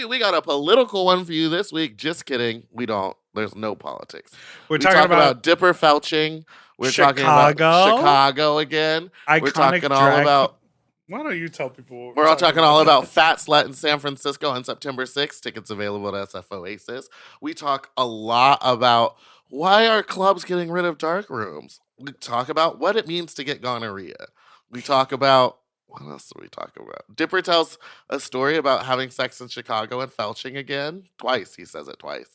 we got a political one for you this week. Just kidding. We don't. There's no politics. We're We talking talk about Dipper Felching. We're talking Chicago. about Chicago again. We're Iconic talking all drag. about. Why don't you tell people what We're all talking all about about? Fat Slut in San Francisco on September 6th. Tickets available at SF Oasis. We talk a lot about why are clubs getting rid of dark rooms. We talk about what it means to get gonorrhea. We talk about what else do we talk about? Dipper tells a story about having sex in Chicago and felching again. Twice. He says it twice.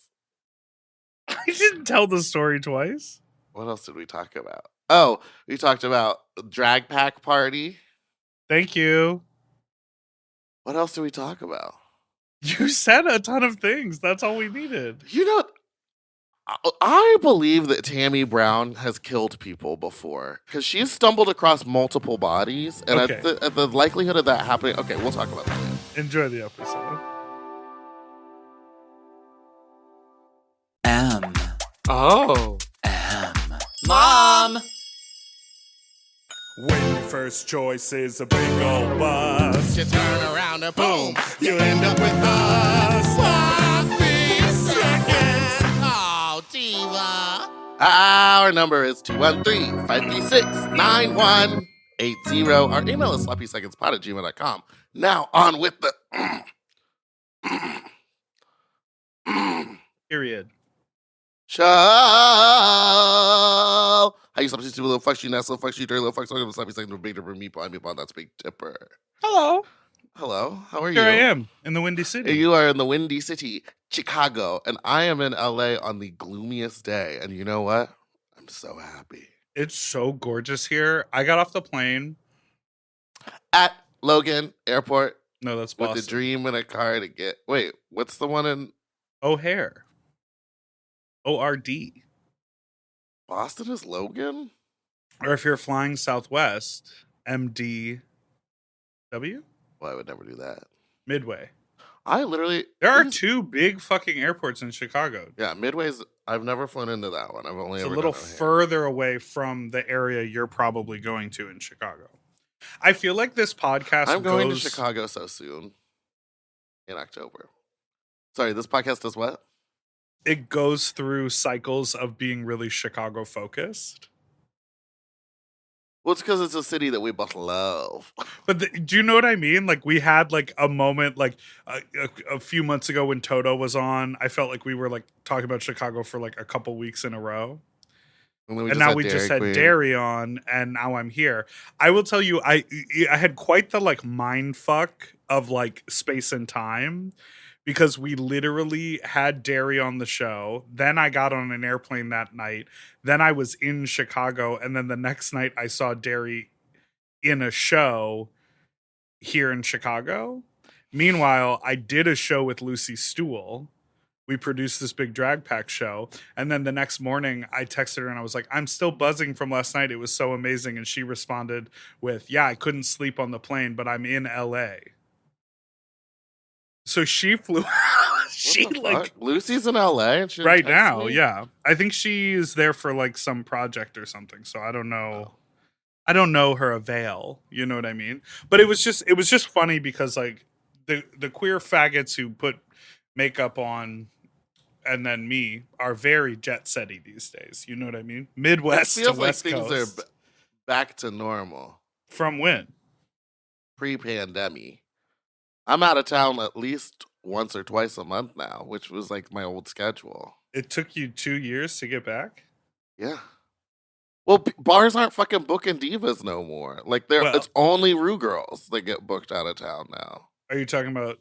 I didn't tell the story twice. What else did we talk about? Oh, we talked about drag pack party. Thank you. What else did we talk about? You said a ton of things. That's all we needed. You know, I believe that Tammy Brown has killed people before because she's stumbled across multiple bodies, and Okay. at the likelihood of that happening. Okay, we'll talk about that later. Enjoy the episode. Oh, Mom! When your first choice is a big old bus, you turn around and boom, you end up with us. Sloppy seconds. oh, diva. Our number is 213-536-9180. Our email is sloppysecondspot@gmail.com. Now on with the. Period. Show. How you stop to little fucks you nasty little fucks you dirty little fucks. I'm sloppy second to Big Dipper meatball. That's Big Dipper. Hello. Hello. How are Here you? I am in the Windy City. You are in the Windy City, Chicago, and I am in LA on the gloomiest day. And you know what? I'm so happy. It's so gorgeous here. I got off the plane. At Logan Airport No, that's with Boston. a dream in a car to get. Wait, what's the one in O'Hare. ORD. Boston? Is Logan? Or if you're flying Southwest, MDW? Well, I would never do that. Midway. I literally. There are two big fucking airports in Chicago. Yeah, Midway's. I've never flown into that one. I've only It's a ever little done O'Hare. further away from the area you're probably going to in Chicago. I feel like this podcast I'm going to Chicago so soon. In October. Sorry, this podcast does what? It goes through cycles of being really Chicago focused. Well, it's because it's a city that we both love. But do you know what I mean? Like we had like a moment like a few months ago when Toto was on. I felt like we were like talking about Chicago for like a couple weeks in a row. And Now we just had Dairy on, and now I'm here. I will tell you, I had quite the like mind fuck of like space and time, because we literally had Dairy on the show. Then I got on an airplane that night. Then I was in Chicago, and then the next night I saw Dairy in a show here in Chicago. Meanwhile, I did a show with Lucy Stool. We produced this big drag pack show. And then the next morning I texted her and I was like, I'm still buzzing from last night. It was so amazing. And she responded with, yeah, I couldn't sleep on the plane, but I'm in LA. So she flew. Lucy's in LA and she right now. Me? Yeah. I think she's there for like some project or something. So I don't know. I don't know her avail. You know what I mean? But it was just funny because like the queer faggots who put makeup on and then me are very jet setty these days. You know what I mean? Midwest to West like Coast. Things are back to normal. From when? Pre-pandemic. I'm out of town at least once or twice a month now, which was like my old schedule. It took you 2 years to get back? Yeah. Well, bars aren't fucking booking divas no more. Like it's only Rue girls that get booked out of town now. Are you talking about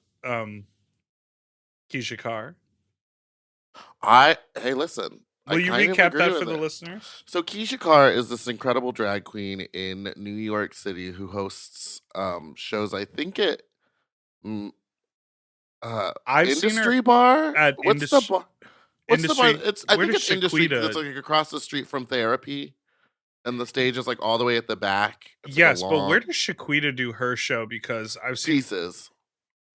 Keisha Carr? Hey, listen. Will you recap that for the listeners? So Keisha Carr is this incredible drag queen in New York City who hosts shows. I think it. I've Industry seen her Bar. At What's the bar? What's the bar? I think it's Shaquita? Industry. It's like across the street from Therapy, and the stage is like all the way at the back. It's yes, but where does Shaquita do her show? Because I've seen Pieces.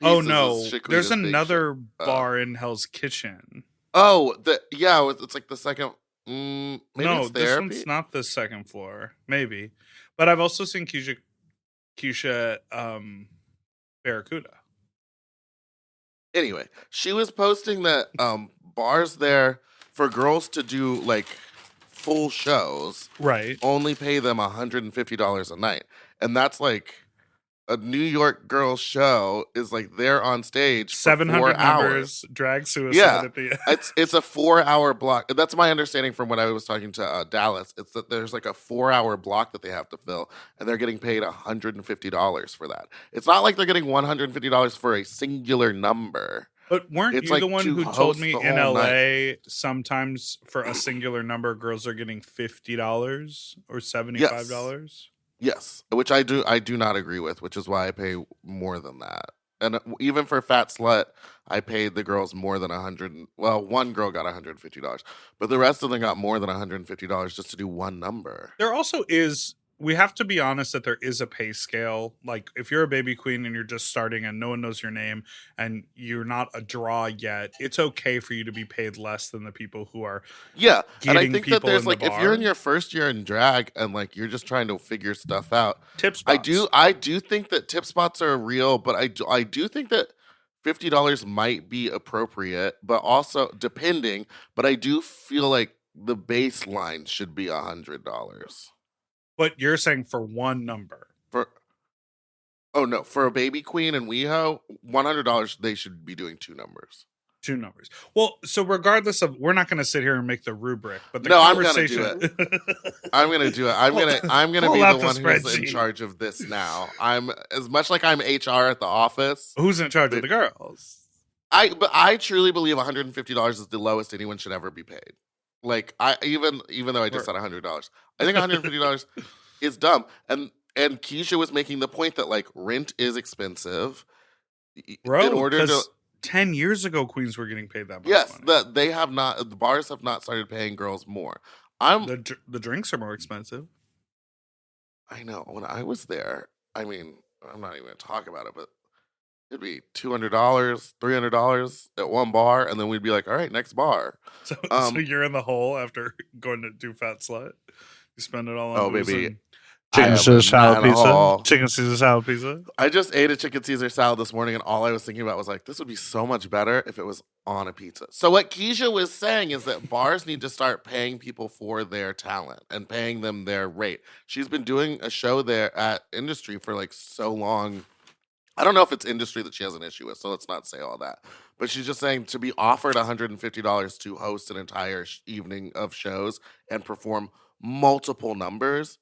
Oh no, there's another bar in Hell's Kitchen. Oh, it's like the second. Maybe no, it's this one's not the second floor. Maybe, but I've also seen Keisha Barracuda. Anyway, she was posting that bars there for girls to do like full shows Right. only pay them $150 a night. And that's like a New York girl show is like they're on stage for 4 700 hours. numbers, drag suicide Yeah, at the end. it's a 4 hour block. That's my understanding from when I was talking to Dallas. It's that there's like a 4 hour block that they have to fill, and they're getting paid $150 for that. It's not like they're getting $150 for a singular number. But weren't It's you the like one to who told host me the in whole night. LA sometimes for a singular number girls are getting $50 or Yes, $75? yes, which I do not agree with, which is why I pay more than that. And even for Fat Slut, I paid the girls more than 100. Well, one girl got $150, but the rest of them got more than $150 just to do one number. There also is, we have to be honest that there is a pay scale. Like if you're a baby queen and you're just starting and no one knows your name and you're not a draw yet, it's okay for you to be paid less than the people who are Yeah, and I getting think that people there's in the like if you're in bar. your first year in drag and like you're just trying to figure stuff out, Tip I spots. do think that tip spots are real, but I do think that $50 might be appropriate, but also depending. But I do feel like the baseline should be $100 But you're saying for one number. for. Oh no, for a baby queen and WeHo, $100 they should be doing two numbers. Two numbers. Well, so regardless of, we're not going to sit here and make the rubric, but the No, I'm gonna do conversation. I'm gonna do it. I'm gonna Pull be out the the one who's in spreadsheet. charge of this now. I'm as much like I'm HR at the office. Who's in charge of the girls? But I truly believe $150 is the lowest anyone should ever be paid. Like I even though I just said $100, I think $150 is dumb. And Keisha was making the point that like rent is expensive. In Bro, order to because 10 years ago, queens were getting paid that much yes, money. that they have not the bars have not started paying girls more. The drinks are more expensive. I know when I was there. I mean, I'm not even gonna talk about it, but it'd be $200, $300 at one bar, and then we'd be like, "All right, next bar." So Um, you're in the hole after going to do Fat Slut. You spend it all on oh booze baby, and I chicken am Caesar in salad that pizza. hall. Chicken Caesar salad pizza. I just ate a chicken Caesar salad this morning, and all I was thinking about was like, this would be so much better if it was on a pizza. So what Keisha was saying is that bars need to start paying people for their talent and paying them their rate. She's been doing a show there at Industry for like so long. I don't know if it's Industry that she has an issue with, so let's not say all that. But she's just saying to be offered $150 to host an entire evening of shows and perform multiple numbers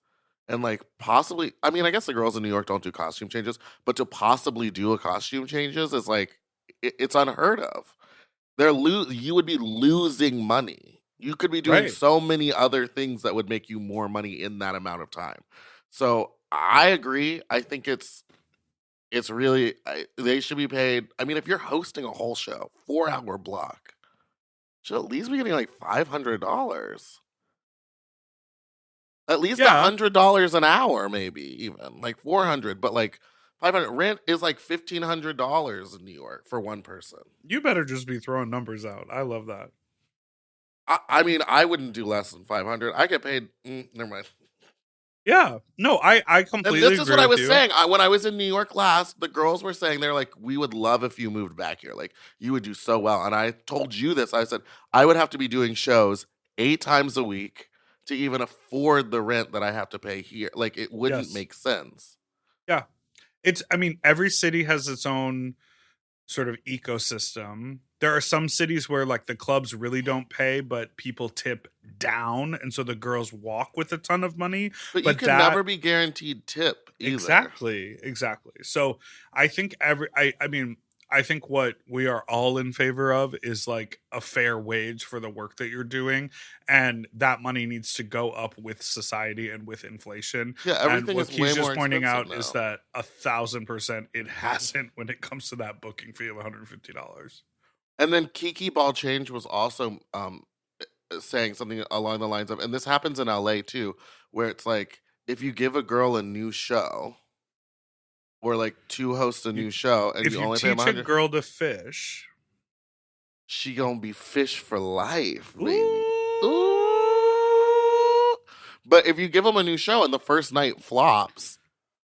and like possibly, I mean, I guess the girls in New York don't do costume changes, but to possibly do a costume changes is like it's unheard of. You would be losing money. You could be doing Right. so many other things that would make you more money in that amount of time. So I agree. I think it's really they should be paid. I mean, if you're hosting a whole show, 4 hour block, should at least be getting like $500. At least Yeah. $100 an hour, maybe even like 400. But like 500 rent is like $1,500 in New York for one person. You better just be throwing numbers out. I love that. I mean, I wouldn't do less than 500. I get paid. Never mind. Yeah. No, I And completely this agree is what I with was you. saying. When I was in New York last, the girls were saying they're like, we would love if you moved back here. Like, you would do so well. And I told you this. I said, I would have to be doing shows 8 times a week to even afford the rent that I have to pay here. Like, it wouldn't Yes. make sense. Yeah. I mean, every city has its own sort of ecosystem. There are some cities where like the clubs really don't pay, but people tip down, and so the girls walk with a ton of money. But you But can that- never be guaranteed tip either. Exactly. So I think I mean, I think what we are all in favor of is like a fair wage for the work that you're doing, and that money needs to go up with society and with inflation. Yeah, And everything what is way Keisha's more pointing out expensive is now. that 1,000% it hasn't when it comes to that booking fee of $150. And then Kiki Ball Change was also saying something along the lines of, and this happens in LA too, where it's like if you give a girl a new show, or like to host a new show, and If you you only pay them teach a 100, girl to fish, she gonna be fish for life, baby. ooh, Ooh. But if you give them a new show and the first night flops,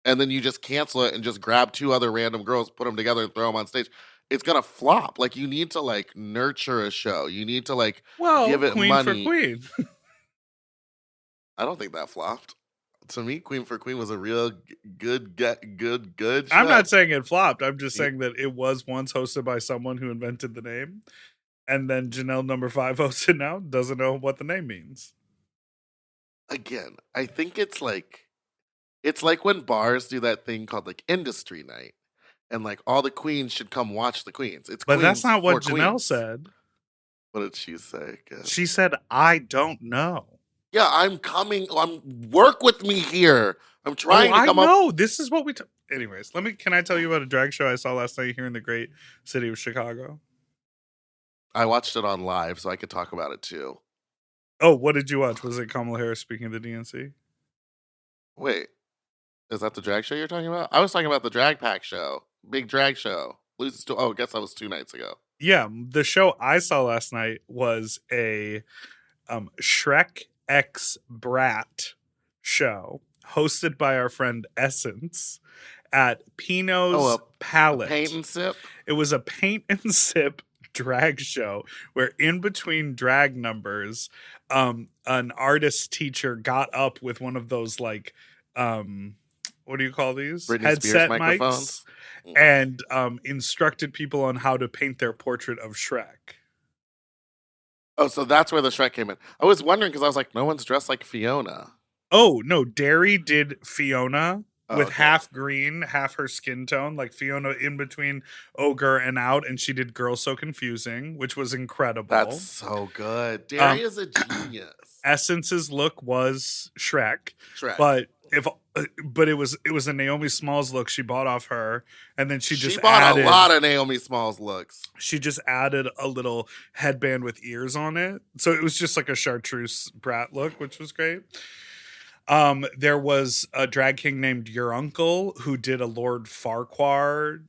and then you just cancel it and just grab 2 other random girls, put them together, and throw them on stage, it's gonna flop. Like, you need to like nurture a show. You need to like Well, give it Queen for money. Queen. I don't think that flopped. To me, Queen for Queen was a real good I'm show. not saying it flopped. I'm just Yeah. saying that it was once hosted by someone who invented the name. And then Janelle number 5 hosts it now, doesn't know what the name means. Again, I think it's like when bars do that thing called like industry night, and like all the queens should come watch the queens. It's But that's queens not for what Janelle queens. said. What did she say? Again? She said, I don't know. Yeah, I'm coming. Work with me here. I'm trying to I come up. know. This is what we. Anyways, can I tell you about a drag show I saw last night here in the great city of Chicago? I watched it on live, so I could talk about it too. Oh, what did you watch? Was it Kamala Harris speaking of the DNC? Wait, is that the drag show you're talking about? I was talking about the Drag Pack show, big drag show. I guess that was 2 nights ago. Yeah, the show I saw last night was a Shrek X Brat show hosted by our friend Essence at Pino's Palette. Paint and sip. It was a paint and sip drag show where in between drag numbers, an artist teacher got up with one of those like what do you call these? Britney Headset Spears microphones. mics, and instructed people on how to paint their portrait of Shrek. Oh, so that's where the Shrek came in. I was wondering because I was like, no one's dressed like Fiona. Oh no, Derry did Fiona with okay. half green, half her skin tone, like Fiona in between ogre and out, and she did Girl So Confusing, which was incredible. That's so good. Derry is a genius. Essence's look was Shrek. Shrek. But it was a Naomi Smalls look she bought off her, and then she bought added a lot of Naomi Smalls looks. She just added a little headband with ears on it, so it was just like a chartreuse brat look, which was great. There was a drag king named Your Uncle who did a Lord Farquaad.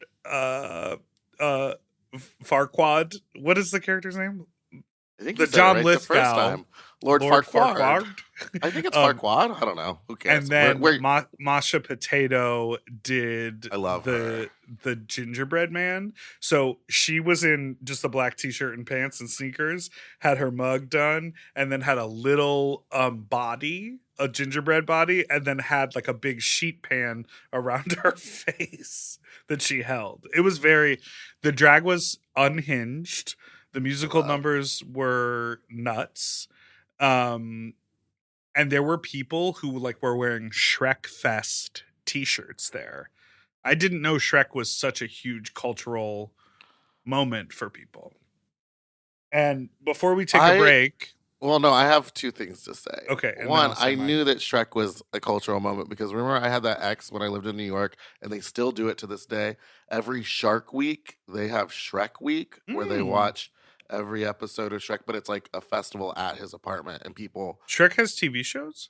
Farquaad. What is the character's name? I think the you said John it right Lithgow. the first time. Lord Farquaad. I think it's Farquaad. I don't know. Who cares? And then Masha Potato did I love the gingerbread man. So she was in just a black t-shirt and pants and sneakers, had her mug done, and then had a little body, a gingerbread body, and then had like a big sheet pan around her face that she held. It was the drag was unhinged. The musical numbers were nuts. And there were people who like were wearing Shrek Fest t-shirts there. I didn't know Shrek was such a huge cultural moment for people. And before we take a break. Well, no, I have 2 things to say. Okay. One, I knew that Shrek was a cultural moment because remember I had that ex when I lived in New York, and they still do it to this day. Every Shark Week, they have Shrek Week where they watch every episode of Shrek, but it's like a festival at his apartment, and people. Shrek has TV shows?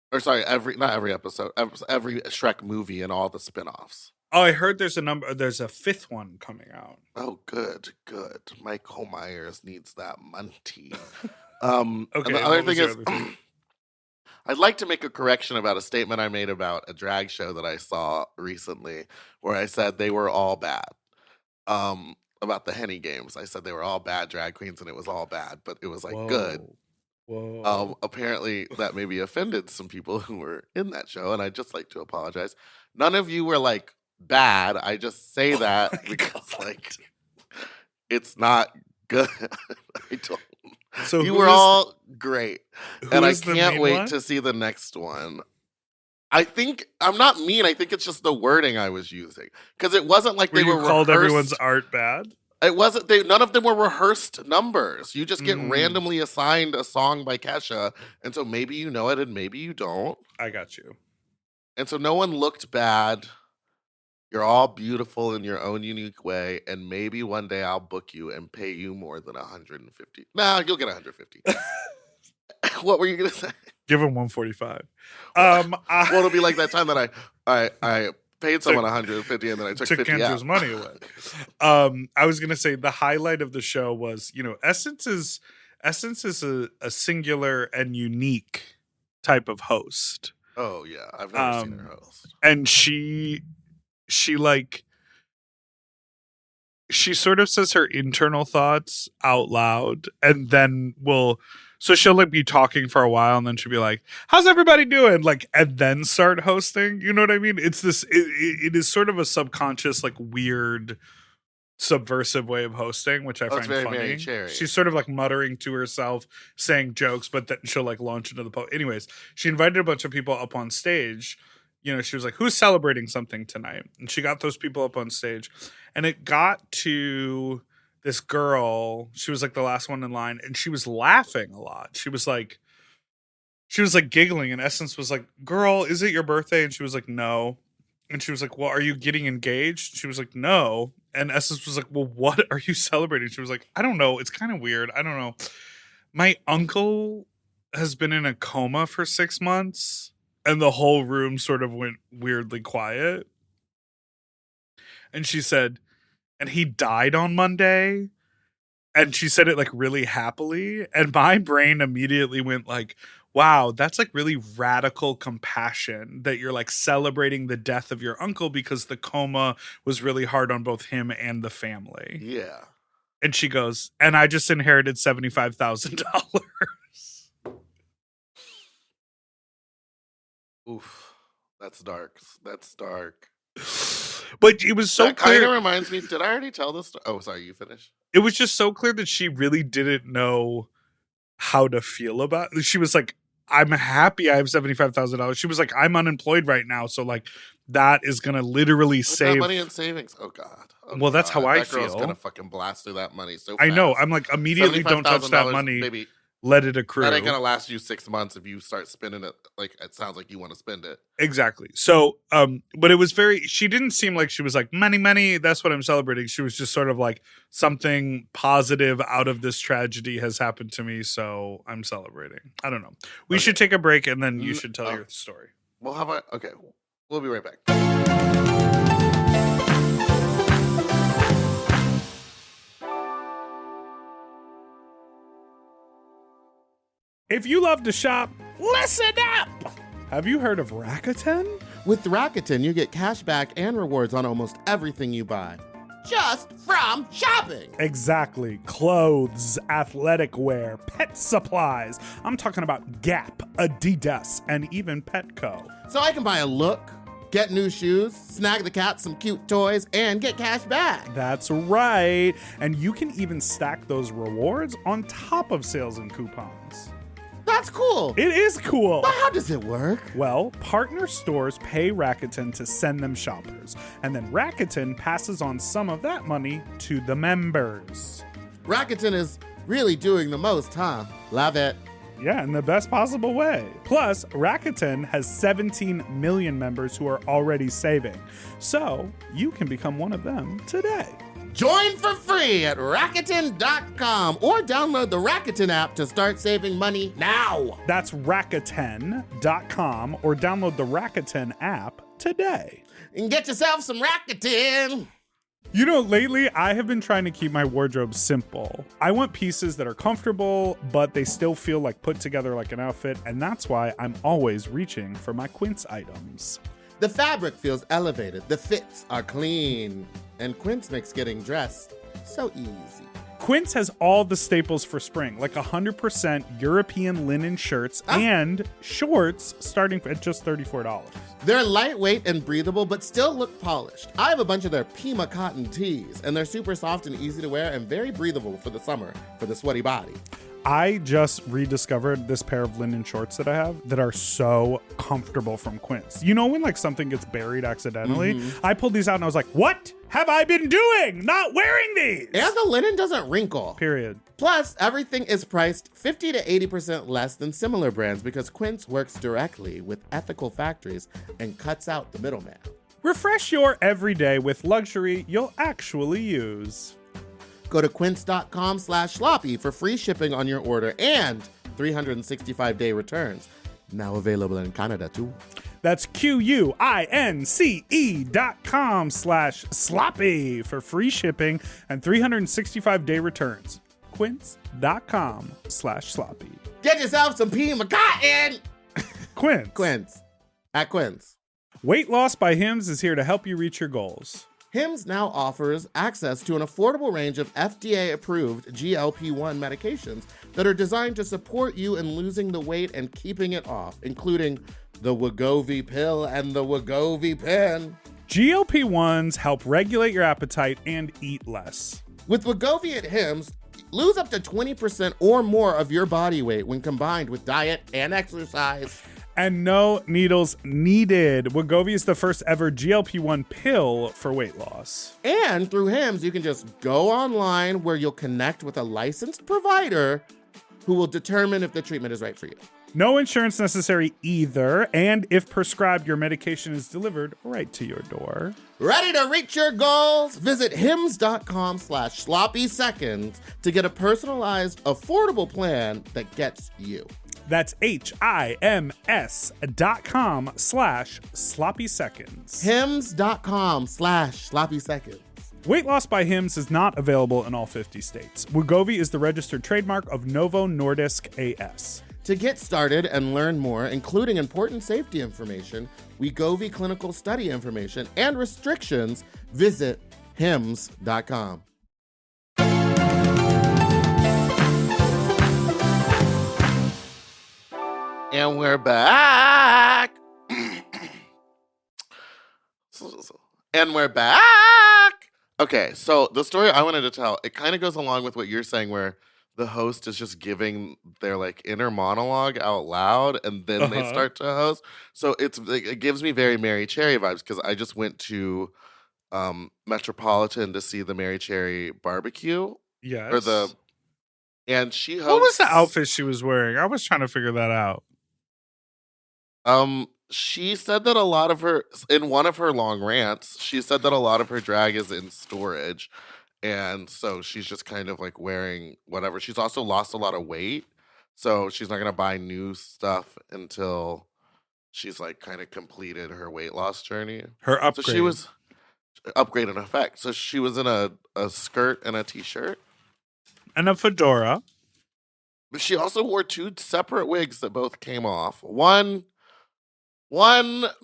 Or sorry, not every episode, every Shrek movie and all the spinoffs. Oh, I heard there's a 5th one coming out. Oh, good. Michael Myers needs that money. Okay. And the other thing is, I'd like to make a correction about a statement I made about a drag show that I saw recently, where I said they were all bad. About the Henny Games, I said they were all bad drag queens, and it was all bad, but it was like good. Whoa. Apparently, that maybe offended some people who were in that show, and I'd just like to apologize. None of you were like bad. I just say that because like it's not good. I don't. So you were all great, and I can't wait one? to see the next one. I think I'm not mean. I think it's just the wording I was using because it wasn't like they were called rehearsed. everyone's art bad. It wasn't. None of them were rehearsed numbers. You just get randomly assigned a song by Kesha, and so maybe you know it and maybe you don't. I got you. And so no one looked bad. You're all beautiful in your own unique way, and maybe one day I'll book you and pay you more than $150. Nah, you'll get $150. What were you gonna say? Give him $145. Well, it'll be like that time that I paid someone $150 and then I took 50 Kendra's out. money away. I was gonna say the highlight of the show was, Essence is a singular and unique type of host. Oh yeah, I've never seen her host. And she like she sort of says her internal thoughts out loud, and then so she'll like be talking for a while, and then she'll be like, how's everybody doing? Like, and then start hosting. You know what I mean? It's it is sort of a subconscious, like weird subversive way of hosting, which I find very, funny. very cherry. She's sort of like muttering to herself, saying jokes, but then she'll like launch into the post. Anyways, she invited a bunch of people up on stage. You know, she was like, who's celebrating something tonight? And she got those people up on stage, and it got to this girl. She was like the last one in line, and she was laughing a lot. She was like giggling, and Essence was like, girl, is it your birthday? And she was like, no. And she was like, well, are you getting engaged? She was like, no. And Essence was like, well, what are you celebrating? She was like, I don't know. It's kind of weird. I don't know. My uncle has been in a coma for 6 months. And the whole room sort of went weirdly quiet. And she said, and he died on Monday. And she said it like really happily. And my brain immediately went like, wow, that's like really radical compassion that you're like celebrating the death of your uncle because the coma was really hard on both him and the family. Yeah. And she goes, and I just inherited $75,000. Oof. That's dark. That's dark. But it was so That kind clear. of reminds me. Did I already tell this story? Oh, sorry. You finished. It was just so clear that she really didn't know how to feel about it. She was like, I'm happy I have $75,000. She was like, I'm unemployed right now. So like that is going to literally Put that save money in savings. Oh God. Oh, Well, that's God. how I That girl's feel. gonna fucking blast through that money so I know. fast. I'm like, immediately don't touch that $75,000, money. Baby, Let it accrue. that ain't gonna last you 6 months if you start spending it. Like it sounds like you want to spend it. Exactly. So, but it was she didn't seem like she was like, money, that's what I'm celebrating. She was just sort of like, something positive out of this tragedy has happened to me, so I'm celebrating. I don't know. We should take a break, and then you should tell your story. Well, how about okay? We'll be right back. If you love to shop, listen up! Have you heard of Rakuten? With Rakuten, you get cash back and rewards on almost everything you buy. Just from shopping. Exactly. Clothes, athletic wear, pet supplies. I'm talking about Gap, Adidas, and even Petco. So I can buy a look, get new shoes, snag the cat some cute toys, and get cash back. That's right. And you can even stack those rewards on top of sales and coupons. That's cool. It is cool. But how does it work? Well, partner stores pay Rakuten to send them shoppers, and then Rakuten passes on some of that money to the members. Rakuten is really doing the most, huh? Love it. Yeah, in the best possible way. Plus, Rakuten has 17 million members who are already saving. So, you can become one of them today. Join for free at Rakuten.com or download the Rakuten app to start saving money now. That's Rakuten.com or download the Rakuten app today. And get yourself some Rakuten. You know, lately I have been trying to keep my wardrobe simple. I want pieces that are comfortable, but they still feel like put together like an outfit, and that's why I'm always reaching for my Quince items. The fabric feels elevated, the fits are clean, and Quince makes getting dressed so easy. Quince has all the staples for spring, like 100% European linen shirts and shorts starting at just $34. They're lightweight and breathable, but still look polished. I have a bunch of their Pima cotton tees, and they're super soft and easy to wear and very breathable for the summer for the sweaty body. I just rediscovered this pair of linen shorts that I have that are so comfortable from Quince. You know when like something gets buried accidentally? I pulled these out and I was like, what have I been doing? Not wearing these! And the linen doesn't wrinkle. Period. Plus, everything is priced 50 to 80% less than similar brands because Quince works directly with ethical factories and cuts out the middleman. Refresh your everyday with luxury you'll actually use. Go to quince.com/sloppy for free shipping on your order and 365-day returns. Now available in Canada too. That's QUINCE.com/sloppy for free shipping and 365-day returns. Quince.com/sloppy. Get yourself some Pima cotton! Quince. Quince. At Quince. Weight Loss by Hims is here to help you reach your goals. Hims now offers access to an affordable range of FDA-approved GLP-1 medications that are designed to support you in losing the weight and keeping it off, including the Wegovy pill and the Wegovy pen. GLP-1s help regulate your appetite and eat less. With Wegovy at Hims, lose up to 20% or more of your body weight when combined with diet and exercise. And no needles needed. Wegovy is the first ever GLP-1 pill for weight loss. And through Hims, you can just go online where you'll connect with a licensed provider who will determine if the treatment is right for you. No insurance necessary either, and if prescribed, your medication is delivered right to your door. Ready to reach your goals? Visit hims.com/sloppyseconds to get a personalized, affordable plan that gets you. That's HIMS.com/sloppyseconds. hims.com/sloppyseconds. Weight loss by Hims is not available in all 50 states. Wegovy is the registered trademark of Novo Nordisk AS. To get started and learn more, including important safety information, Wegovy clinical study information, and restrictions, visit hims.com. And we're back. And we're back. Okay, so the story I wanted to tell, it kind of goes along with what you're saying, where the host is just giving their like inner monologue out loud, and then they start to host. So it gives me very Mary Cherry vibes, because I just went to Metropolitan to see the Mary Cherry barbecue. Yes. And she hosts. What was the outfit she was wearing? I was trying to figure that out. She said that a lot of her, in one of her long rants, she said that a lot of her drag is in storage. And so she's just kind of like wearing whatever. She's also lost a lot of weight. So she's not going to buy new stuff until she's like kind of completed her weight loss journey. Her upgrade. So she was upgrade in effect. So she was in a skirt and a t-shirt. And a fedora. But she also wore two separate wigs that both came off. One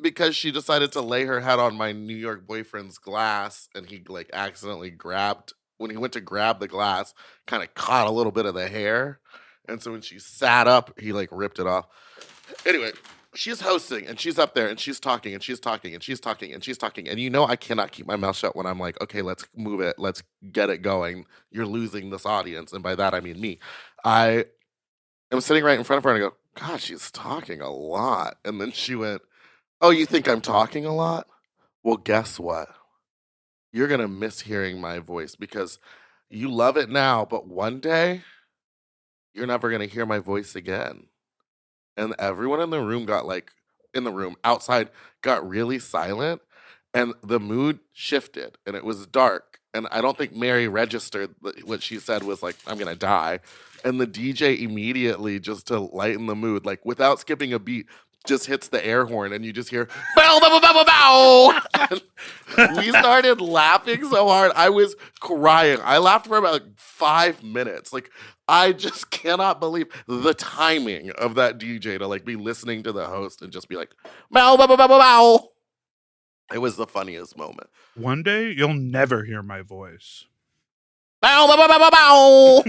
because she decided to lay her head on my New York boyfriend's glass, and he like accidentally grabbed, when he went to grab the glass, kind of caught a little bit of the hair. And so when she sat up, he like ripped it off. Anyway, she's hosting and she's up there and she's talking and she's talking and she's talking and she's talking. And you know I cannot keep my mouth shut when I'm like, okay, let's move it. Let's get it going. You're losing this audience. And by that, I mean me. I am sitting right in front of her and I go, God, she's talking a lot. And then she went, oh, you think I'm talking a lot? Well, guess what? You're going to miss hearing my voice, because you love it now, but one day you're never going to hear my voice again. And everyone in the room outside got really silent, and the mood shifted, and it was dark. And I don't think Mary registered what she said was like, I'm going to die. And the DJ immediately, just to lighten the mood, like without skipping a beat, just hits the air horn, and you just hear, bow, bow, bow, bow, bow. And we started laughing so hard. I was crying. I laughed for about 5 minutes. Like, I just cannot believe the timing of that DJ to like be listening to the host and just be like, bow, bow, bow, bow, bow, bow. It was the funniest moment. One day, you'll never hear my voice. Bow, bow, bow, bow, bow, bow.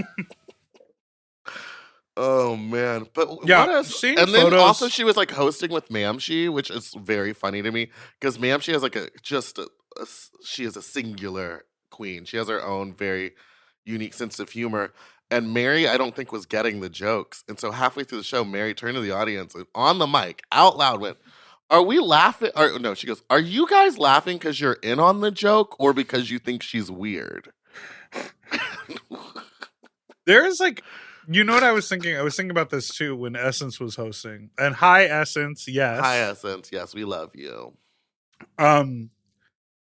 Oh man! But yeah, what seeing and then photos... also she was like hosting with Mamshi, which is very funny to me, because Mamshi has like she is a singular queen. She has her own very unique sense of humor. And Mary, I don't think, was getting the jokes. And so halfway through the show, Mary turned to the audience and on the mic, out loud, went, "Are we laughing?" Or no, she goes, "Are you guys laughing because you're in on the joke, or because you think she's weird?" There's like. You know what I was thinking? I was thinking about this too when Essence was hosting. And hi, Essence, yes. Hi, Essence, yes, we love you.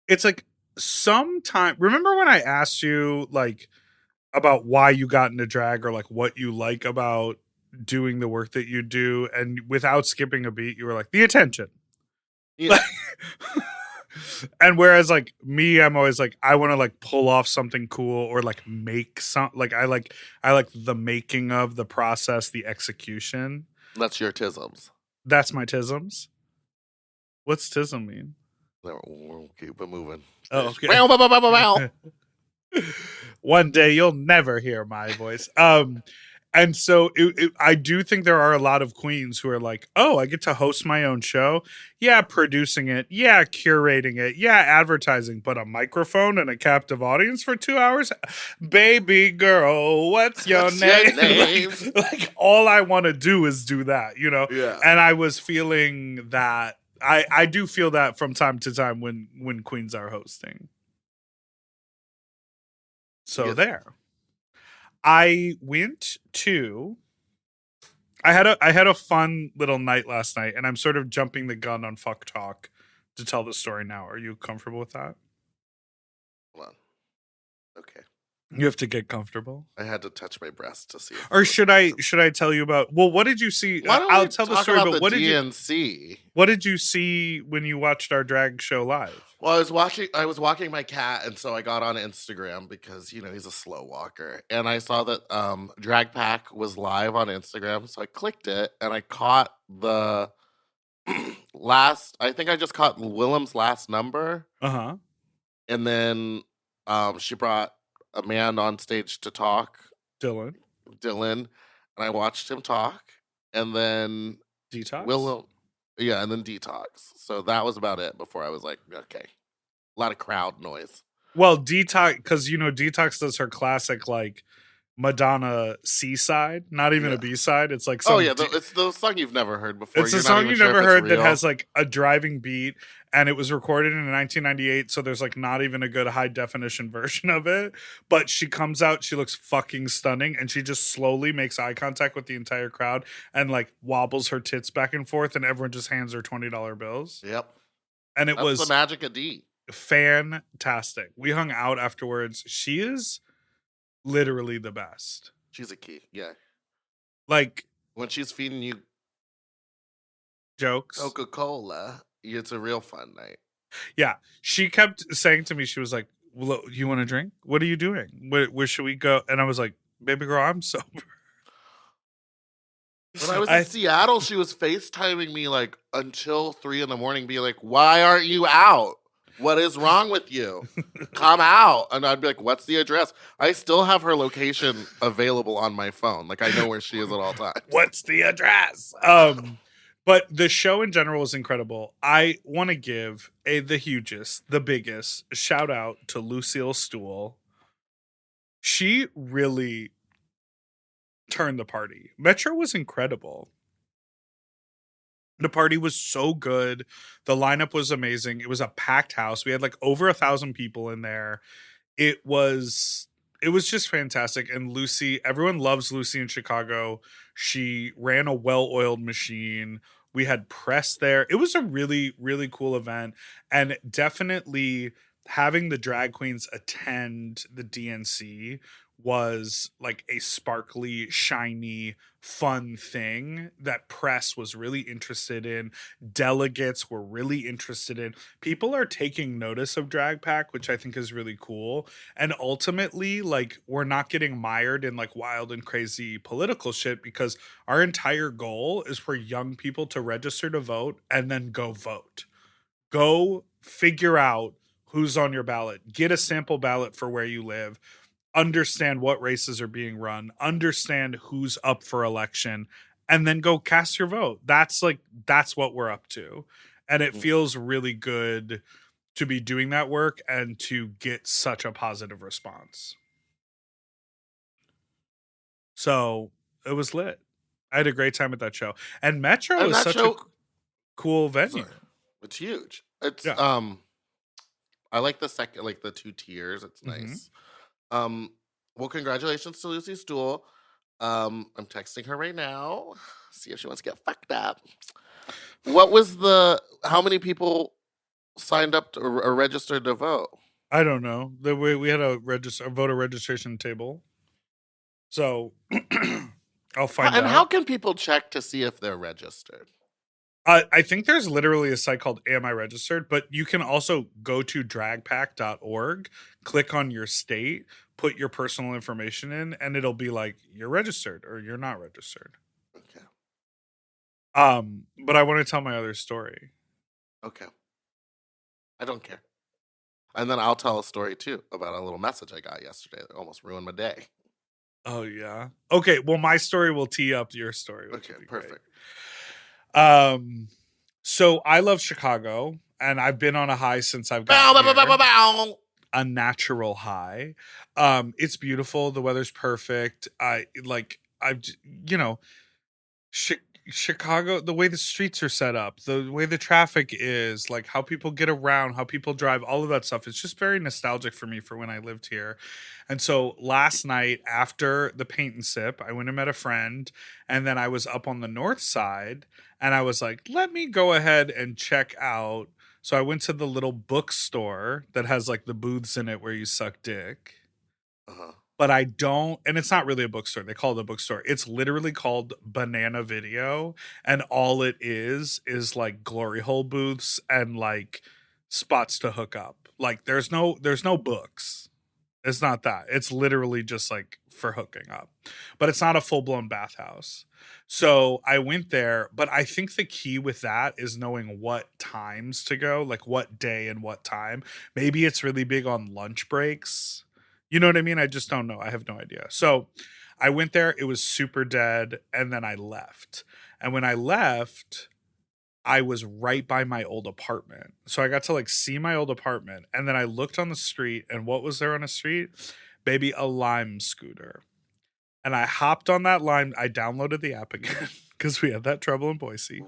It's like sometime. Remember when I asked you like about why you got into drag, or like what you like about doing the work that you do, and without skipping a beat, you were like, the attention. Yeah. And whereas like me, I'm always like, I want to like pull off something cool, or like make some, like I like the making of, the process, the execution. That's your tisms. That's my tisms. What's tism mean? No, we'll keep it moving. Oh, okay. Bow, bow, bow, bow, bow, bow. One day you'll never hear my voice. And so I do think there are a lot of queens who are like, oh, I get to host my own show. Yeah, producing it. Yeah, curating it. Yeah, advertising. But a microphone and a captive audience for 2 hours? Baby girl, what's your What's your name? name? like, all I want to do is do that, you know? Yeah. And I was feeling that. I do feel that from time to time when queens are hosting. So Yes. there. I went to I had a fun little night last night, and I'm sort of jumping the gun on fuck talk to tell the story now. Are you comfortable with that? Hold on. Okay. You have to get comfortable. I had to touch my breast to see. Or should I tell you about? Well, what did you see? Why don't I'll we tell the talk story. about But the what did you DNC? what did you see when you watched our drag show live? Well, I was walking my cat, and so I got on Instagram because he's a slow walker, and I saw that Drag Pack was live on Instagram, so I clicked it, and I caught the last. I think I just caught Willem's last number, Uh-huh. and then she brought a man on stage to talk, Dylan. Dylan, and I watched him talk, and then Detox. Willem, yeah, and then Detox. So that was about it before I was like, okay, a lot of crowd noise. Well, Detox, because Detox does her classic like Madonna C-side, not even Yeah. a B-side. It's like some Oh yeah, it's the song you've never heard before. it's You're a not song even you sure never if it's heard that real. has like a driving beat, and it was recorded in 1998, so there's like not even a good high definition version of it. But she comes out, she looks fucking stunning, and she just slowly makes eye contact with the entire crowd and like wobbles her tits back and forth, and everyone just hands her $20 bills. Yep, And it that's was the magic of D. fantastic. We hung out afterwards. She is literally the best. She's a key. Yeah, Like when she's feeding you jokes. Coca-Cola, it's a real fun night. Yeah, she kept saying to me, she was like, well, you want a drink? What are you doing? Where should we go? And I was like, baby girl, I'm sober. When I was in Seattle, she was FaceTiming me like until 3 a.m, being like, "Why aren't you out? What is wrong with you? Come out!" And I'd be like, "What's the address?" I still have her location available on my phone. Like I know where she is at all times. What's the address? But the show in general is incredible. I want to give the hugest, the biggest shout out to Lucille Stool. She really turned the party. Metro was incredible. The party was so good. The lineup was amazing. It was a packed house. We had like over 1,000 people in there. It was just fantastic. And Lucy, everyone loves Lucy in Chicago. She ran a well-oiled machine. We had press there. It was a really, really cool event. And definitely having the drag queens attend the DNC was like a sparkly, shiny, fun thing that press was really interested in. Delegates were really interested in. People are taking notice of Drag Pack, which I think is really cool. And ultimately, like, we're not getting mired in like wild and crazy political shit because our entire goal is for young people to register to vote and then go vote. Go figure out who's on your ballot. Get a sample ballot for where you live. Understand what races are being run. Understand who's up for election. And then go cast your vote. That's what we're up to. And it feels really good to be doing that work and to get such a positive response. So it was lit. I had a great time at that show. And Metro And is that such show- a cool venue. Sorry. It's huge. It's Yeah. I like the second, like the 2 tiers. It's nice. Well, congratulations to Lucy Stool. I'm texting her right now. See if she wants to get fucked up. What was how many people signed up or registered to vote? I don't know. We had a voter registration table. So I'll find out. And how can people check to see if they're registered? I think there's literally a site called Am I Registered? But you can also go to dragpack.org, click on your state, put your personal information in, and it'll be like you're registered or you're not registered. Okay. But I want to tell my other story. Okay. I don't care. And then I'll tell a story too about a little message I got yesterday that almost ruined my day. Oh yeah. Okay. Well, my story will tee up your story, which Okay, will be perfect. great. So I love Chicago, and I've been on a high since I've Bow, gotten bow, bow, bow, bow, here. bow. A natural high. It's beautiful. The weather's perfect. You know, Chi- Chicago, the way the streets are set up, the way the traffic is, like how people get around, how people drive, all of that stuff. It's just very nostalgic for me for when I lived here. And so last night after the paint and sip, I went and met a friend, and then I was up on the north side, and I was like, let me go ahead and check out. So I went to the little bookstore that has like the booths in it where you suck dick. Uh-huh. But I don't, and it's not really a bookstore. They call it a bookstore. It's literally called Banana Video, and all it is like glory hole booths and like spots to hook up. Like there's no books. It's not that. It's literally just like for hooking up. But it's not a full-blown bathhouse. So I went there, but I think the key with that is knowing what times to go, like what day and what time. Maybe it's really big on lunch breaks. You know what I mean? I just don't know. I have no idea. So I went there, it was super dead, and then I left. And when I left, I was right by my old apartment. So I got to like see my old apartment. And then I looked on the street, and what was there on the street? Baby, a Lime scooter. And I hopped on that Lime. I downloaded the app again because we had that trouble in Boise.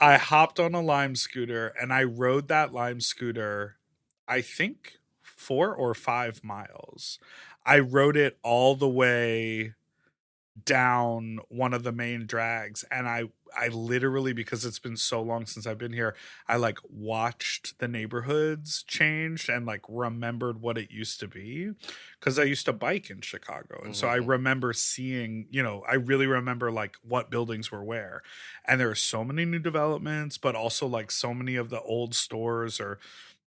I hopped on a Lime scooter and I rode that Lime scooter, I think 4 or 5 miles. I rode it all the way down one of the main drags, and I literally, because it's been so long since I've been here, I like watched the neighborhoods change and like remembered what it used to be, because I used to bike in Chicago, and so I remember seeing, I really remember like what buildings were where. And there are so many new developments, but also like so many of the old stores, or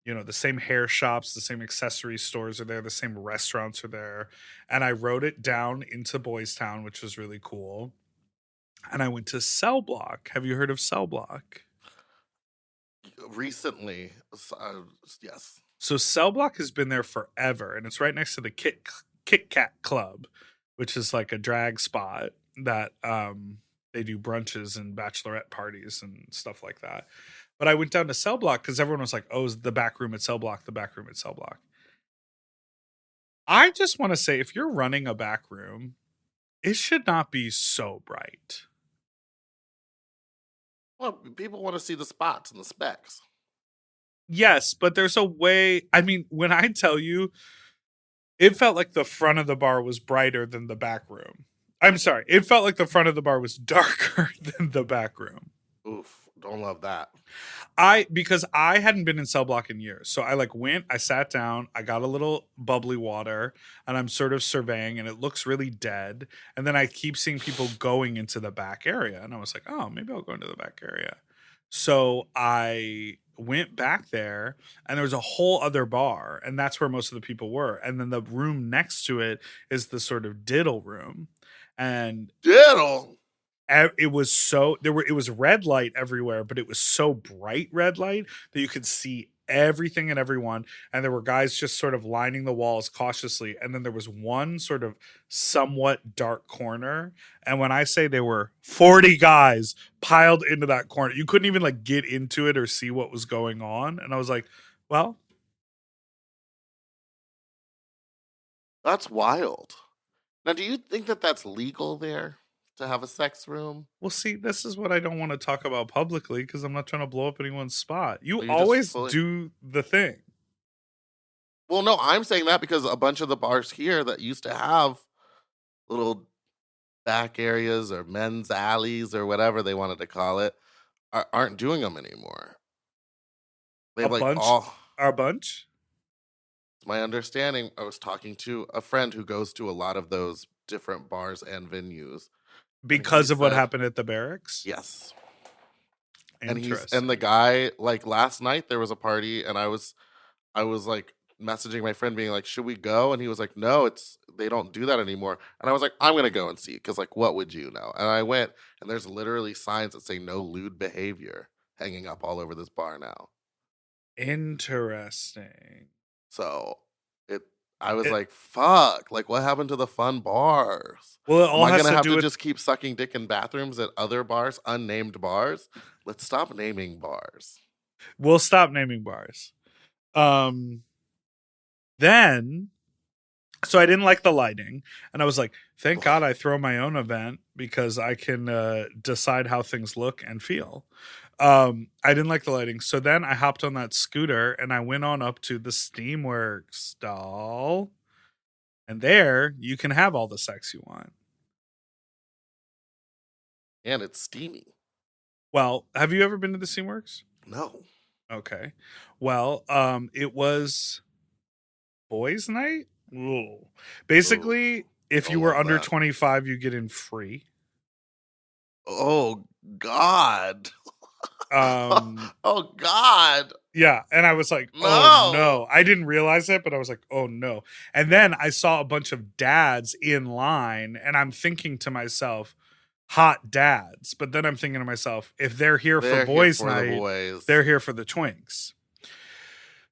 the same hair shops, the same accessory stores are there, the same restaurants are there. And I rode it down into Boys Town, which was really cool. And I went to Cell Block. Have you heard of Cell Block? Recently, yes. So Cell Block has been there forever, and it's right next to the Kit Kat Club, which is like a drag spot that they do brunches and bachelorette parties and stuff like that. But I went down to Cell Block because everyone was like, oh, it's the back room at Cell Block, the back room at Cell Block. I just want to say, if you're running a back room, it should not be so bright. Well, people want to see the spots and the specs. Yes, but there's a way. I mean, when I tell you, it felt like the front of the bar was brighter than the back room. I'm sorry. It felt like the front of the bar was darker than the back room. Oof, don't love that. Because I hadn't been in Cell Block in years. So I like went, I sat down, I got a little bubbly water, and I'm sort of surveying, and it looks really dead. And then I keep seeing people going into the back area. And I was like, oh, maybe I'll go into the back area. So I went back there, and there was a whole other bar, and that's where most of the people were. And then the room next to it is the sort of diddle room. And Diddle. it was it was red light everywhere, but it was so bright red light that you could see everything and everyone. And there were guys just sort of lining the walls cautiously. And then there was one sort of somewhat dark corner. And when I say there were 40 guys piled into that corner, you couldn't even like get into it or see what was going on. And I was like, well, That's wild. Now, do you think that that's legal there to have a sex room? well, see, this is what I don't want to talk about publicly because I'm not trying to blow up anyone's spot. Or You you just always fully- do the thing. Well, no, I'm saying that because a bunch of the bars here that used to have little back areas or men's alleys or whatever they wanted to call it aren't doing them anymore. They've like all. Our bunch? It's my understanding. I was talking to a friend who goes to a lot of those different bars and venues. Because of what said- happened at the barracks? Yes. And Interesting. the guy, like last night there was a party, and I was like messaging my friend being like, should we go? And he was like, no, they don't do that anymore. And I was like, I'm gonna go and see, because like, what would you know? And I went, and there's literally signs that say no lewd behavior hanging up all over this bar now. Interesting. So it I was It, like, fuck, like what happened to the fun bars? well, it Am all I has gonna to have do to with just keep sucking dick in bathrooms at other bars, unnamed bars? Let's stop naming bars. we'll stop naming bars. Um, then so I didn't like the lighting, and I was like, thank God I throw my own event because I can decide how things look and feel. I didn't like the lighting, so then I hopped on that scooter and I went on up to the Steamworks stall, and there you can have all the sex you want. And it's steamy. Well, have you ever been to the Steamworks? No. Okay. Well, it was boys' night. Ooh. Ooh, Basically, if you don't were love under that. 25, you get in free. Oh God. Um, Oh God. yeah, and I was like, "Oh No. no." I didn't realize it, but I was like, "Oh no." And then I saw a bunch of dads in line, and I'm thinking to myself, "Hot dads." But then I'm thinking to myself, if they're here for They're here boys' for the night, boys. they're here for the twinks.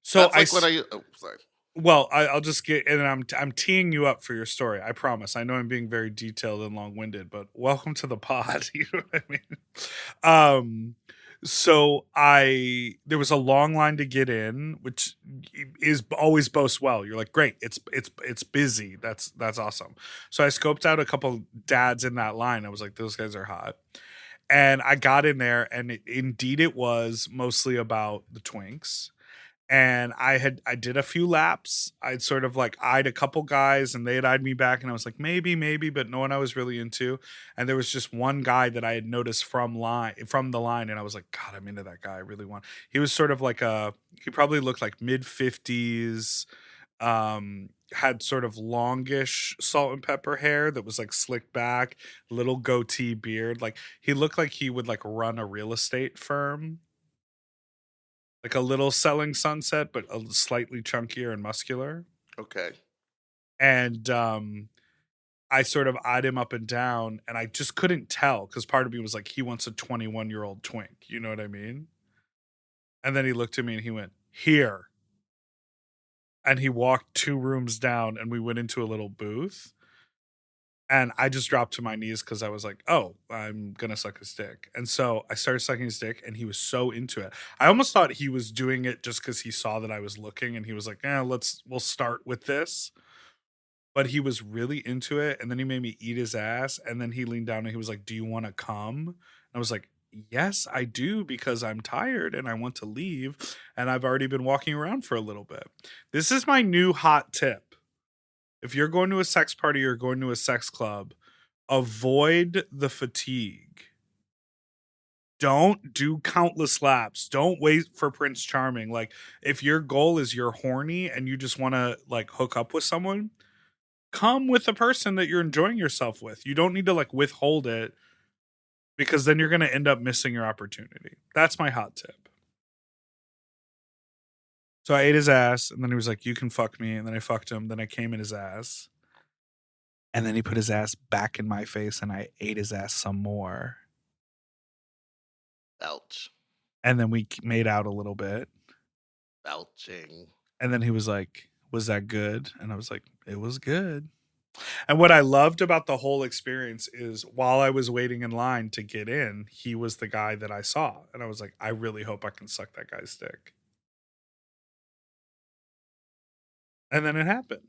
So That's like when sorry. well, I'll just get, and I'm teeing you up for your story. I promise. I know I'm being very detailed and long winded, but welcome to the pod. You know what I mean? So there was a long line to get in, which is always bodes well. You're like, great, it's busy. That's awesome. So I scoped out a couple dads in that line. I was like, those guys are hot. And I got in there, and indeed it was mostly about the twinks. And I did a few laps. I'd sort of like eyed a couple guys, and they'd eyed me back, and I was like, maybe, but no one I was really into. And there was just one guy that I had noticed from the line, and I was like, God, I'm into that guy. I really want. He was sort of like he probably looked like mid-50s, had sort of longish salt and pepper hair that was like slicked back, little goatee beard. Like he looked like he would like run a real estate firm, like a little Selling Sunset, but a slightly chunkier and muscular. Okay. And I sort of eyed him up and down, and I just couldn't tell because part of me was like, he wants a 21-year-old twink. You know what I mean? And then he looked at me and he went, here. And he walked 2 rooms down, and we went into a little booth. And I just dropped to my knees because I was like, oh, I'm going to suck his dick. And so I started sucking his dick, and he was so into it. I almost thought he was doing it just because he saw that I was looking, and he was like, we'll start with this. But he was really into it. And then he made me eat his ass. And then he leaned down and he was like, do you want to come? And I was like, yes, I do, because I'm tired and I want to leave. And I've already been walking around for a little bit. This is my new hot tip. If you're going to a sex party or going to a sex club, avoid the fatigue. Don't do countless laps. Don't wait for Prince Charming. Like, if your goal is you're horny and you just want to like hook up with someone, come with a person that you're enjoying yourself with. You don't need to like withhold it, because then you're going to end up missing your opportunity. That's my hot tip. So I ate his ass, and then he was like, you can fuck me. And then I fucked him. Then I came in his ass. And then he put his ass back in my face, and I ate his ass some more. Belch. And then we made out a little bit. Belching. And then he was like, was that good? And I was like, it was good. And what I loved about the whole experience is while I was waiting in line to get in, he was the guy that I saw. And I was like, I really hope I can suck that guy's dick. And then it happened.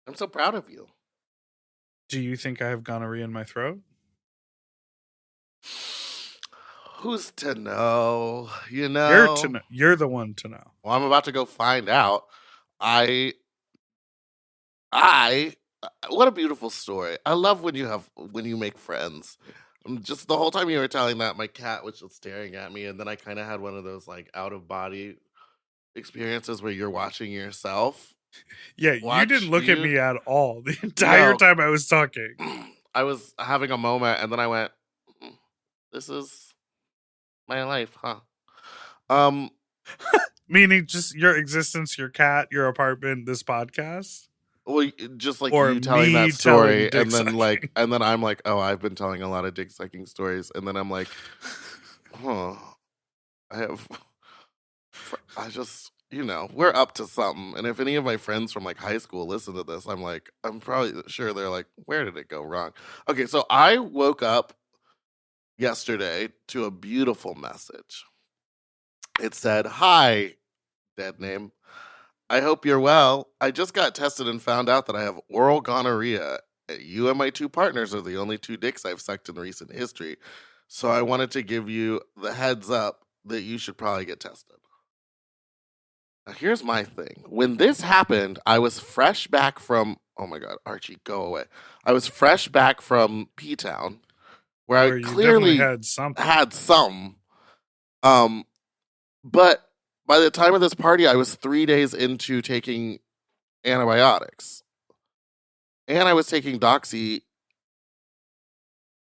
I'm so proud of you. Do you think I have gonorrhea in my throat? Who's to know? You know? You're the one to know. Well, I'm about to go find out. What a beautiful story. I love when you make friends. Just the whole time you were telling that, my cat was just staring at me, and then I kind of had one of those like out of body experiences where you're watching yourself. Yeah, you didn't look at me at all the entire time I was talking. I was having a moment, and then I went, "This is my life, huh?" Meaning just your existence, your cat, your apartment, this podcast. Well, just like Or you telling me that story, telling and then dick-sucking. and then I'm like, oh, I've been telling a lot of dick sucking stories, and then I'm like, huh, I we're up to something. And if any of my friends from like high school listen to this, I'm probably sure they're like, where did it go wrong? Okay, so I woke up yesterday to a beautiful message. It said, "Hi, dead name. I hope you're well. I just got tested and found out that I have oral gonorrhea. You and my two partners are the only two dicks I've sucked in recent history. So I wanted to give you the heads up that you should probably get tested." Now, here's my thing. When this happened, I was fresh back from, oh my God, Archie, go away. I was fresh back from P Town, where I Where you definitely clearly had something. had some. Um, but by the time of this party, I was 3 days into taking antibiotics. And I was taking Doxy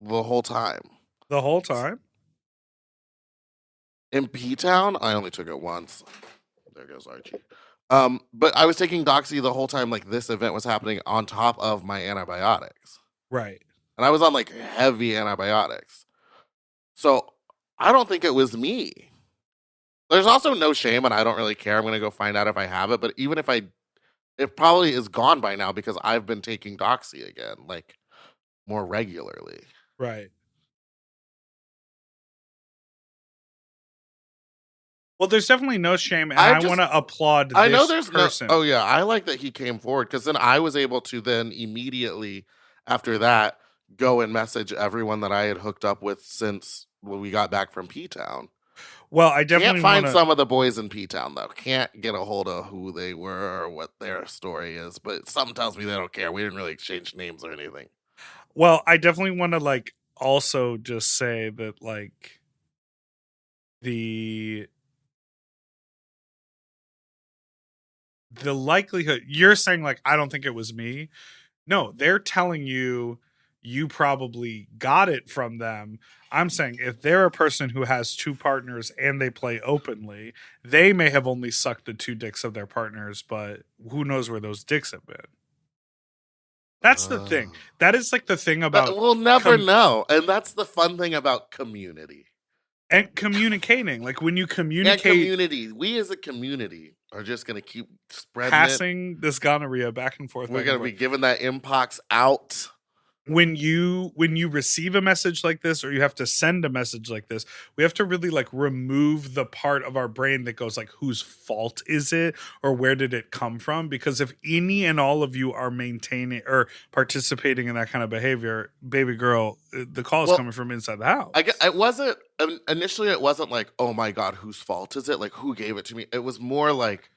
the whole time. The whole time? In P Town, I only took it once. There goes Archie. But I was taking Doxy the whole time, like this event was happening on top of my antibiotics. Right. And I was on like heavy antibiotics. So I don't think it was me. There's also no shame, and I don't really care. I'm going to go find out if I have it. But even if it probably is gone by now because I've been taking Doxy again, like more regularly. Right. Well, there's definitely no shame, and I want to applaud this I know there's person. no. Oh yeah, I like that he came forward because then I was able to then immediately after that go and message everyone that I had hooked up with since we got back from P Town. Well, I definitely Can't find some of the boys in P Town though. Can't get a hold of who they were or what their story is, but something tells me they don't care. We didn't really exchange names or anything. Well, I definitely want to like also just say that like the likelihood you're saying like I don't think it was me. No, they're telling you you probably got it from them. I'm saying if they're a person who has two partners and they play openly, they may have only sucked the two dicks of their partners, but who knows where those dicks have been. That's the thing. That is like the thing about we'll never know. And that's the fun thing about community. And communicating. Like when you And communicate community. We as a community are just gonna keep spreading passing this gonorrhea back and forth. We're gonna be giving that impox out. When you receive a message like this, or you have to send a message like this, we have to really like remove the part of our brain that goes like, whose fault is it, or where did it come from? Because if any and all of you are maintaining or participating in that kind of behavior, baby girl, the call is coming from inside the house. It wasn't initially. It wasn't like, oh my God, whose fault is it? Like, who gave it to me? It was more like,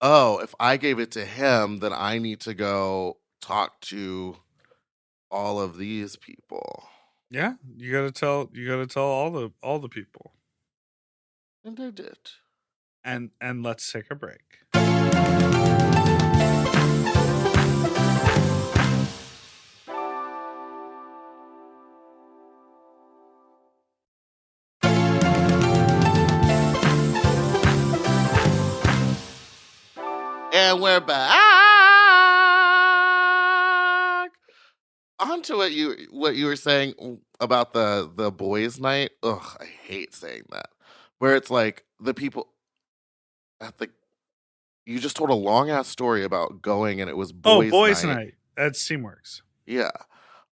oh, if I gave it to him, then I need to go talk to all of these people. Yeah, you gotta tell all the people. And I did. And let's take a break. And we're back. On to what you were saying about the boys' night. Ugh, I hate saying that. Where it's like the people at the you just told a long ass story about going and it was boys' night at Steamworks. Yeah.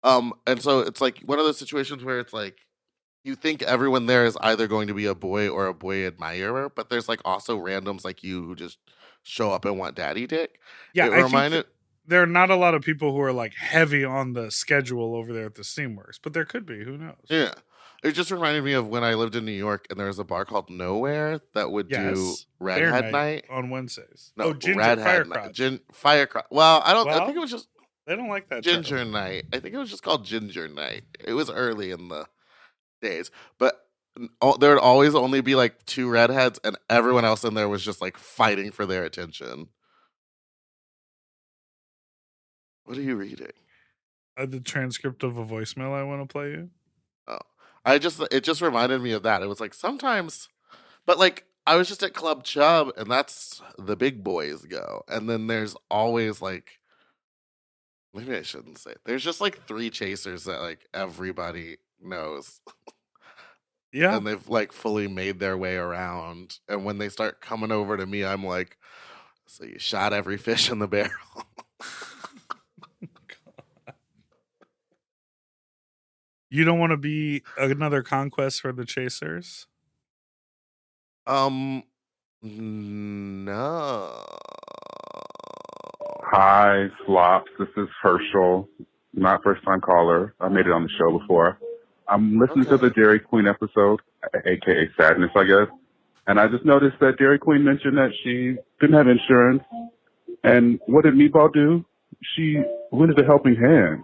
And so it's like one of those situations where it's like you think everyone there is either going to be a boy or a boy admirer, but there's like also randoms like you who just show up and want daddy dick. Yeah, it reminded there are not a lot of people who are like heavy on the schedule over there at the Steamworks, but there could be. Who knows? Yeah. It just reminded me of when I lived in New York and there was a bar called Nowhere that would do Redhead night on Wednesdays. No, Ginger Redhead Firecrotch. night. Firecrotch. Well, I think it was just they don't like that Ginger term. night. I think it was just called Ginger night. It was early in the days, but there would always only be like two redheads, and everyone else in there was just like fighting for their attention. What are you reading? The transcript of a voicemail I want to play you. Oh, it just reminded me of that. It was like sometimes, but like I was just at Club Chub, and that's the big boys go, and then there's always like. Maybe I shouldn't say it. There's just like three chasers that like everybody knows. Yeah. and they've like fully made their way around. And when they start coming over to me, I'm like, so you shot every fish in the barrel. You don't want to be another conquest for the chasers? No. Hi, Flops. This is Herschel. Not first time caller. I made it on the show before. I'm listening to the Okay. Dairy Queen episode, aka Sadness, I guess. And I just noticed that Dairy Queen mentioned that she didn't have insurance. And what did Meatball do? She lended a helping hand.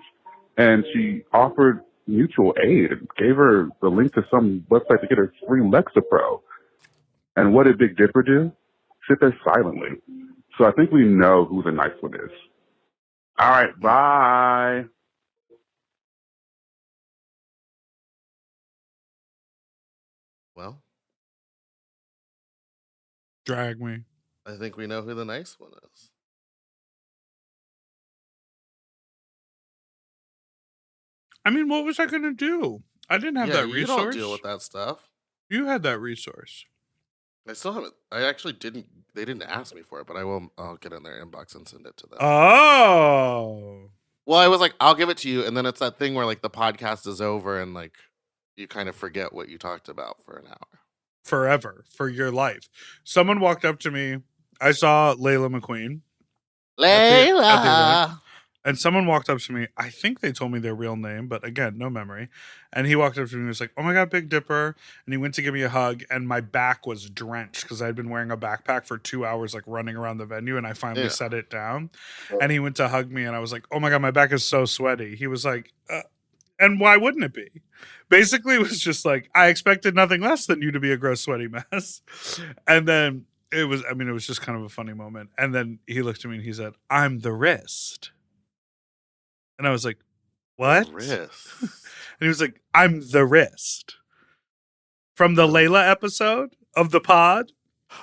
And she offered mutual aid and gave her the link to some website to get her free Lexapro. And what did Big Dipper do? Sit there silently. So I think we know who the nice one is. All right, bye. Well, Drag me. I think we know who the nice one is. I mean, what was I going to do? I didn't have that you resource. don't deal with that stuff. You had that resource. I still haven't. I actually didn't. They didn't ask me for it, but I will. I'll get in their inbox and send it to them. Oh. Well, I was like, I'll give it to you, and then it's that thing where like the podcast is over and like you kind of forget what you talked about for an hour. Forever, for your life. Someone walked up to me. I saw Layla McQueen. at the event, and someone walked up to me. I think they told me their real name, but again, no memory. And he walked up to me and was like, "Oh my God, Big Dipper." And he went to give me a hug, and my back was drenched because I'd been wearing a backpack for 2 hours, like running around the venue, and I finally Yeah. set it down. And he went to hug me, and I was like, "Oh my God, my back is so sweaty." He was like, and why wouldn't it be? Basically, it was just like, I expected nothing less than you to be a gross, sweaty mess. And then it was just kind of a funny moment. And then he looked at me and he said, "I'm the wrist." And I was like, "What?" Wrist. And he was like, "I'm the wrist." From the Layla episode of the pod.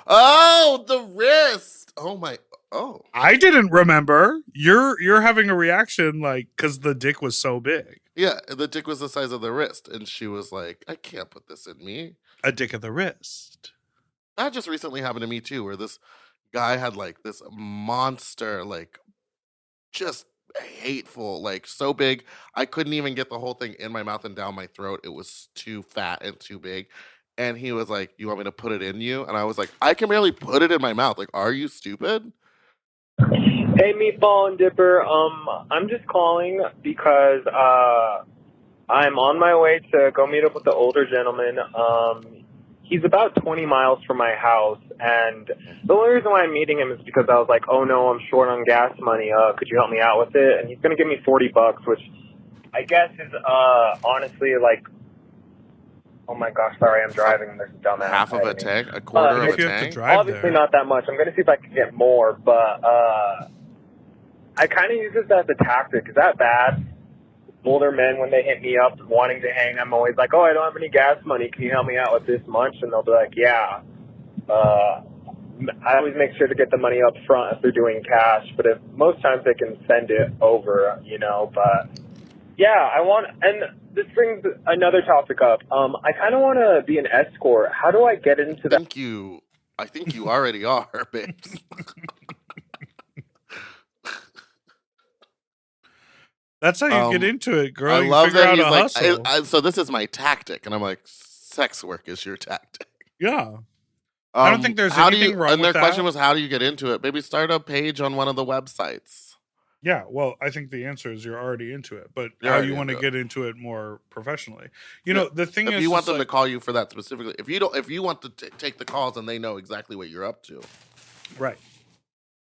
Oh, the wrist. Oh my. Oh. I didn't remember. You're having a reaction like because the dick was so big. Yeah, the dick was the size of the wrist, and she was like, "I can't put this in me." A dick of the wrist. That just recently happened to me too, where this guy had like this monster, like just hateful, like so big I couldn't even get the whole thing in my mouth and down my throat. It was too fat and too big. And he was like, "You want me to put it in you?" And I was like, "I can barely put it in my mouth. Like, are you stupid?" Hey, Meatball and Dipper. I'm just calling because I'm on my way to go meet up with the older gentleman. He's about 20 miles from my house, and the only reason why I'm meeting him is because I was like, "Oh no, I'm short on gas money. Could you help me out with it?" And he's gonna give me $40, which I guess is honestly like, oh my gosh, sorry, I'm driving this dumbass. Half of a tank, a quarter of If a you have to tank. drive Obviously there. not that much. I'm gonna see if I can get more, but I kind of use this as a tactic. Is that bad? Older men, when they hit me up wanting to hang, I'm always like, "Oh, I don't have any gas money. Can you help me out with this much?" And they'll be like, "Yeah." I always make sure to get the money up front if they're doing cash, but if most times they can send it over, But yeah, and this brings another topic up. I kind of want to be an escort. How do I get into that? I think you already are, babes. That's how you get into it, girl. I You love figure that out he's a like, hustle. so this is my tactic, and I'm like, sex work is your tactic. Yeah. I don't think there's anything wrong And with their question that. was, how do you get into it? Maybe start a page on one of the websites. Yeah, well, I think the answer is you're already into it, but You're how already you want to into get into it more professionally. You know, the thing If is, you want is them to like- call you for that specifically, if you want to take the calls and they know exactly what you're up to. right.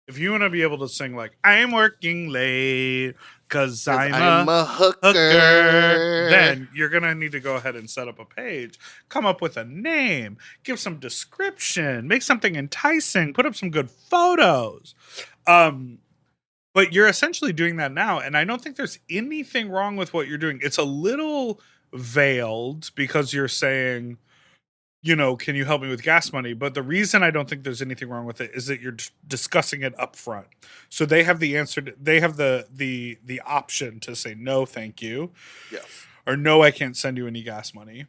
If you want to be able to sing like "I'm working late because I'm a hooker, then you're gonna need to go ahead and set up a page, come up with a name, give some description, make something enticing, put up some good photos. But you're essentially doing that now, and I don't think there's anything wrong with what you're doing. It's a little veiled because you're saying, can you help me with gas money? But the reason I don't think there's anything wrong with it is that you're discussing it up front. So they have the answer. They have the option to say no, thank you. Yes. Or no, I can't send you any gas money.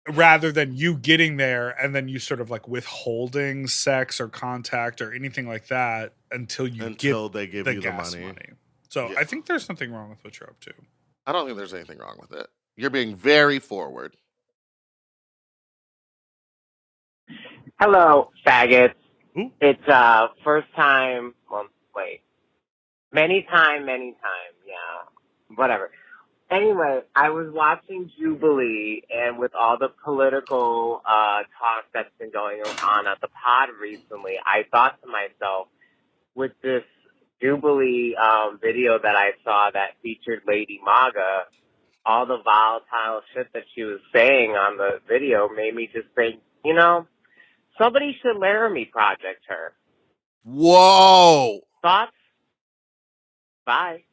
rather than you getting there and then you sort of like withholding sex or contact or anything like that until Until they get give the you the gas money. So Yeah. I think there's nothing wrong with what you're up to. I don't think there's anything wrong with it. You're being very forward. Hello, faggots. Ooh. It's first time. Well, wait, many time, yeah, whatever. Anyway, I was watching Jubilee, and with all the political talk that's been going on at the pod recently, I thought to myself, with this Jubilee video that I saw that featured Lady Maga, all the volatile shit that she was saying on the video made me just think, somebody should Laramie Project her. Whoa. Thoughts? Bye.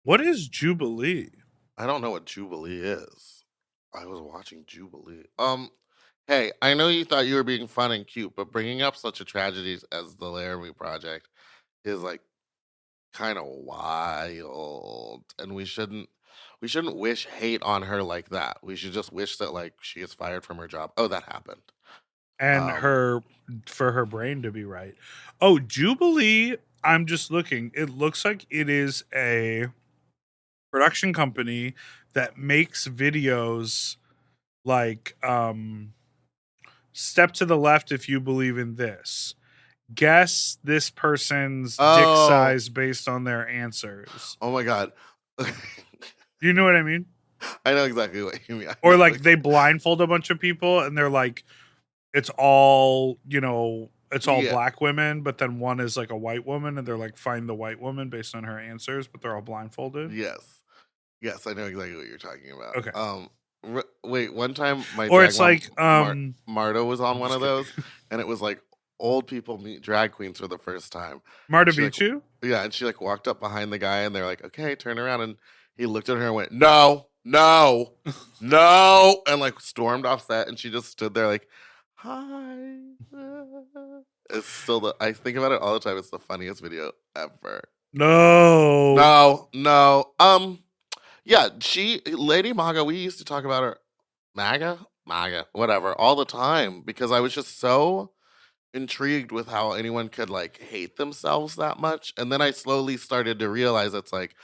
What is Jubilee? I don't know what Jubilee is. I was watching Jubilee. Hey, I know you thought you were being fun and cute, but bringing up such a tragedy as the Laramie Project is like kind of wild, and we shouldn't wish hate on her like that. We should just wish that like she gets fired from her job. Oh, that happened. And for her brain to be right. Oh, Jubilee, I'm just looking. It looks like it is a production company that makes videos like step to the left if you believe in this. Guess this person's dick Oh. size based on their answers. Oh my god. You know what I mean? I know exactly what you mean. Or like they blindfold a bunch of people and they're like, it's all, it's all Yeah. black women, but then one is like a white woman and they're like, find the white woman based on her answers, but they're all blindfolded. Yes, I know exactly what you're talking about. Okay. Wait, one time my Or drag it's mom, like, Marta was on one just of those, and it was like old people meet drag queens for the first time. Marta She, like, Bichu? Yeah, and she like walked up behind the guy, and they're like, "Okay, turn around," and he looked at her and went, "No, no, no," and like stormed off set, and she just stood there like, "Hi." It's still I think about it all the time. It's the funniest video ever. No. No. Yeah, Lady Maga, we used to talk about her, MAGA, whatever, all the time, because I was just so intrigued with how anyone could like hate themselves that much. And then I slowly started to realize it's like,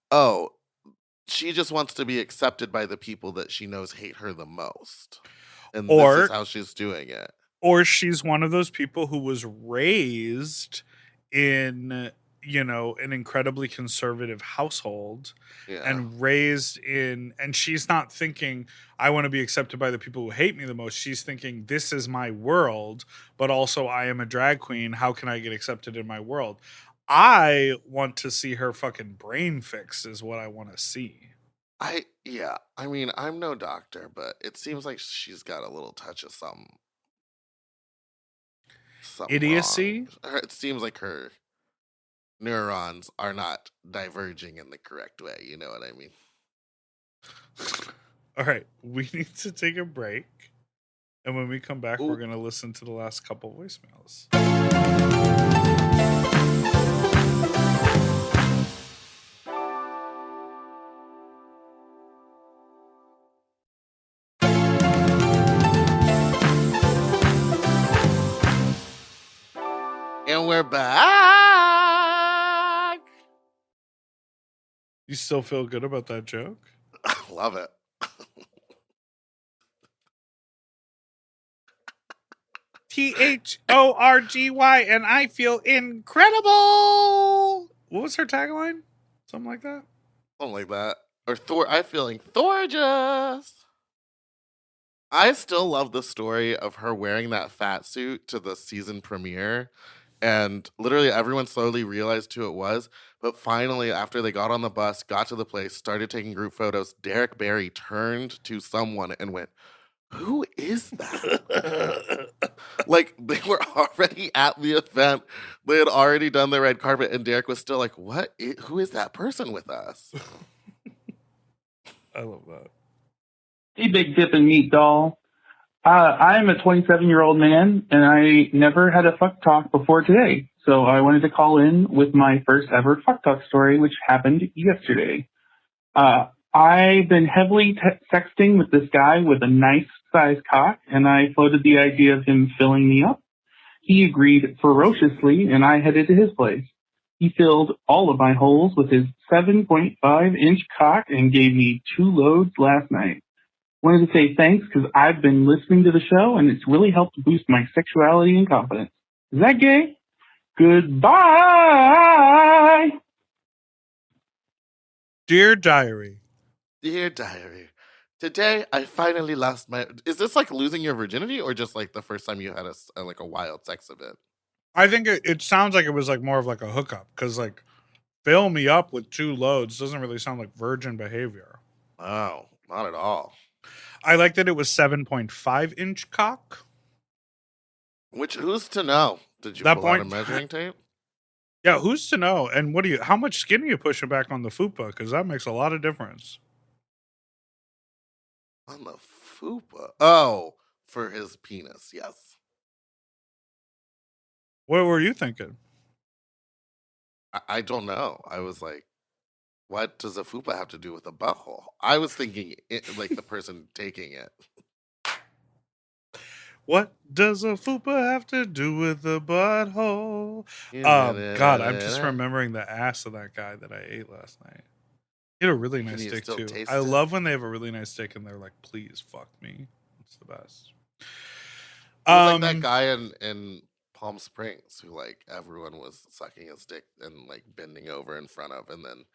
oh, she just wants to be accepted by the people that she knows hate her the most. And this is how she's doing it. Or she's one of those people who was raised in, an incredibly conservative household and raised in, and she's not thinking, I want to be accepted by the people who hate me the most. She's thinking, this is my world, but also I am a drag queen. How can I get accepted in my world? I want to see her fucking brain fix is what I want to see. I mean, I'm no doctor, but it seems like she's got a little touch of something idiocy. It seems like her neurons are not diverging in the correct way. You know what I mean? All right, we need to take a break. And when we come back, we're going to listen to the last couple voicemails. And we're back. You still feel good about that joke? Love it. THORGY, and I feel incredible. What was her tagline? Something like that? Something like that. Or I'm feeling Thorgeous. I still love the story of her wearing that fat suit to the season premiere. And literally everyone slowly realized who it was. But finally, after they got on the bus, got to the place, started taking group photos, Derek Barry turned to someone and went, "Who is that?" Like, they were already at the event. They had already done the red carpet. And Derek was still like, who is that person with us? I love that. Hey, Big Dip and Meat Doll. I'm a 27-year-old man, and I never had a fuck talk before today. So I wanted to call in with my first ever fuck talk story, which happened yesterday. I've been heavily sexting with this guy with a nice sized cock, and I floated the idea of him filling me up. He agreed ferociously, and I headed to his place. He filled all of my holes with his 7.5-inch cock and gave me 2 loads last night. Wanted to say thanks because I've been listening to the show, and it's really helped boost my sexuality and confidence. Is that gay? Goodbye! Dear Diary. Dear Diary, today I finally lost my. Is this like losing your virginity or just like the first time you had like a wild sex event? I think it sounds like it was like more of like a hookup because like fill me up with 2 loads doesn't really sound like virgin behavior. Oh, not at all. I like that it was 7.5-inch cock. Who's to know? Did you That pull out a point- measuring tape? Yeah, who's to know? And how much skin are you pushing back on the fupa? Because that makes a lot of difference. On the fupa. Oh, for his penis, yes. What were you thinking? I don't know. I was like, what does a fupa have to do with a butthole? I was thinking like the person taking it. What does a fupa have to do with the butthole? God, I'm just remembering the ass of that guy that I ate last night. He had a really nice Can you steak still too. taste I it? love when they have a really nice steak and they're like, "Please fuck me." It's the best. It was like that guy in Palm Springs who like everyone was sucking his dick and like bending over in front of, and then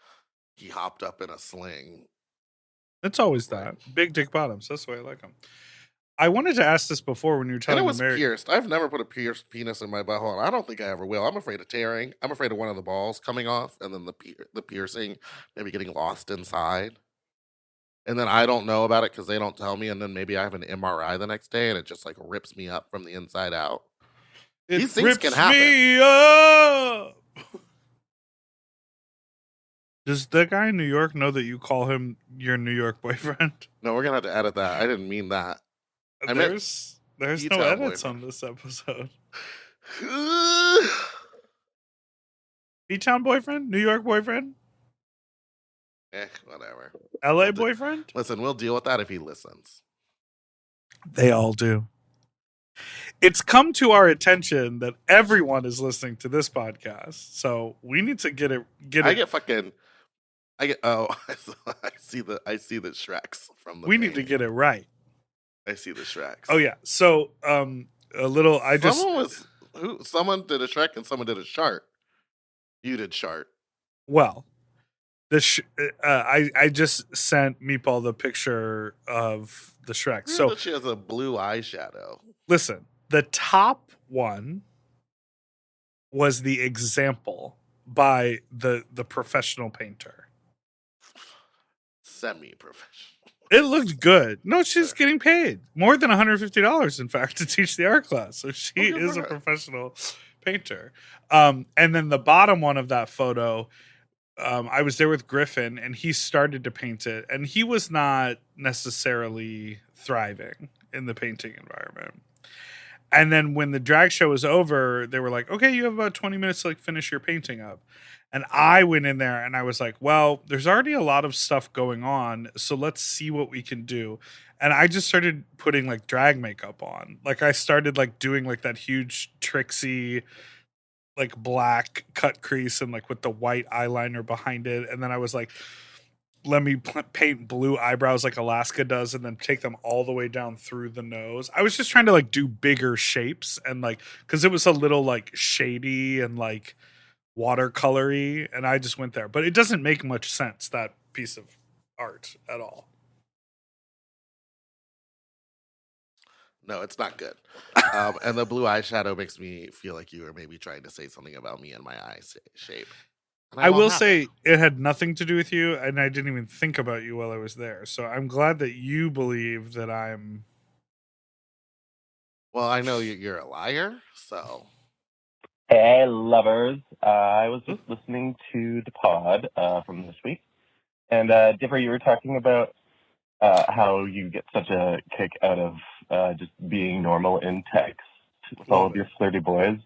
he hopped up in a sling. It's always that big dick bottoms. That's the way I like them. I wanted to ask this before when you were And telling it was Mary. pierced. I've never put a pierced penis in my butthole, and I don't think I ever will. I'm afraid of tearing. I'm afraid of one of the balls coming off, and then the piercing maybe getting lost inside. And then I don't know about it because they don't tell me, and then maybe I have an MRI the next day, and it just like rips me up from the inside out. It These things rips can happen. me up. Does the guy in New York know that you call him your New York boyfriend? No, we're gonna have to edit that. I didn't mean that. I meant There's no P-Town edits boyfriend. on this episode. P-Town boyfriend? New York boyfriend? Whatever. LA boyfriend? Listen, we'll deal with that if he listens. They all do. It's come to our attention that everyone is listening to this podcast, so we need to get it. Oh, I see the Shreks from the. We need to get it right. I see the Shreks. Oh yeah. So a little. Someone did a Shrek and someone did a Shart. You did Shart. Well, I just sent Meatball the picture of the Shrek. Yeah, So but she has a blue eyeshadow. listen, the top one was the example by the professional painter. Semi-professional. It looked good. No, she's getting paid more than $150, in fact, to teach the art class. So she good is for a her. professional painter. And then the bottom one of that photo, I was there with Griffin, and he started to paint it, and he was not necessarily thriving in the painting environment. And then when the drag show was over, they were like, "Okay, you have about 20 minutes to like finish your painting up." And I went in there and I was like, well, there's already a lot of stuff going on, so let's see what we can do. And I just started putting like drag makeup on. Like I started like doing like that huge Trixie like black cut crease and like with the white eyeliner behind it. And then I was like, let me paint blue eyebrows like Alaska does and then take them all the way down through the nose. I was just trying to like do bigger shapes and like, cause it was a little like shady and like watercolory, and I just went there. But it doesn't make much sense, that piece of art at all. No, it's not good. And the blue eyeshadow makes me feel like you were maybe trying to say something about me and my eye shape. And I will won't have say it had nothing to do with you, and I didn't even think about you while I was there. So I'm glad that you believe that I'm. Well, I know you're a liar, so. Hey, lovers. I was just listening to the pod from this week. And, Dipper, you were talking about how you get such a kick out of just being normal in text with all of your flirty boys.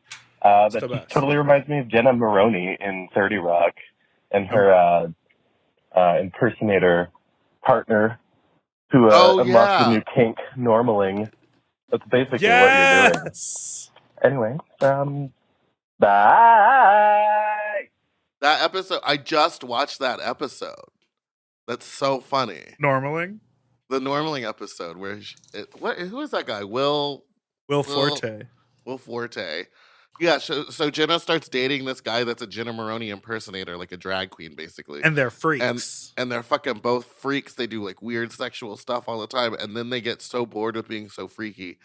That just totally reminds me of Jenna Maroney in 30 Rock and her impersonator partner to unlock the new kink normaling. That's basically what you're doing. Yes. Anyway, bye. That episode, I just watched that episode. That's so funny. Normaling? The normaling episode where who is that guy? Will Forte. Will Forte. Yeah, so Jenna starts dating this guy that's a Jenna Maroney impersonator, like a drag queen, basically. And they're freaks. And they're fucking both freaks. They do like weird sexual stuff all the time. And then they get so bored with being so freaky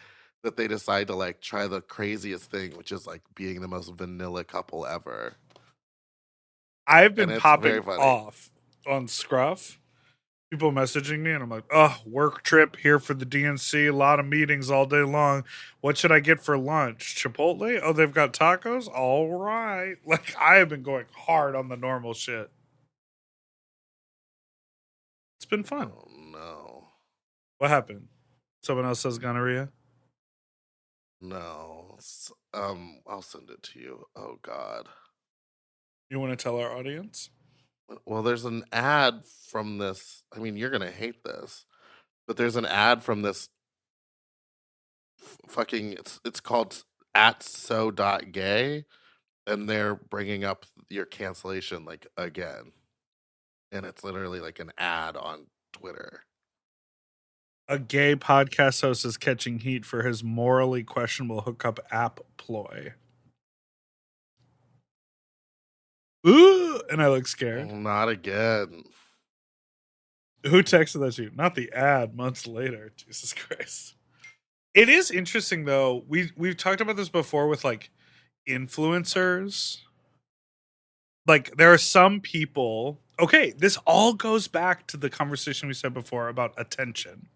that they decide to like try the craziest thing, which is like being the most vanilla couple ever. I've been popping off on Scruff. People messaging me and I'm like, oh, work trip here for the DNC. A lot of meetings all day long. What should I get for lunch? Chipotle? Oh, they've got tacos? All right. Like, I have been going hard on the normal shit. It's been fun. Oh, no. What happened? Someone else says gonorrhea? No. I'll send it to you. Oh, God. You want to tell our audience? Well, there's an ad from this. I mean, you're going to hate this, but there's an ad from this fucking, it's called @so.gay, and they're bringing up your cancellation like again. And it's literally like an ad on Twitter. A gay podcast host is catching heat for his morally questionable hookup app ploy. Ooh, and I look scared. Not again. Who texted that to you? Not the ad months later. Jesus Christ. It is interesting though. We've talked about this before with like influencers. Like there are some people. Okay, this all goes back to the conversation we said before about attention.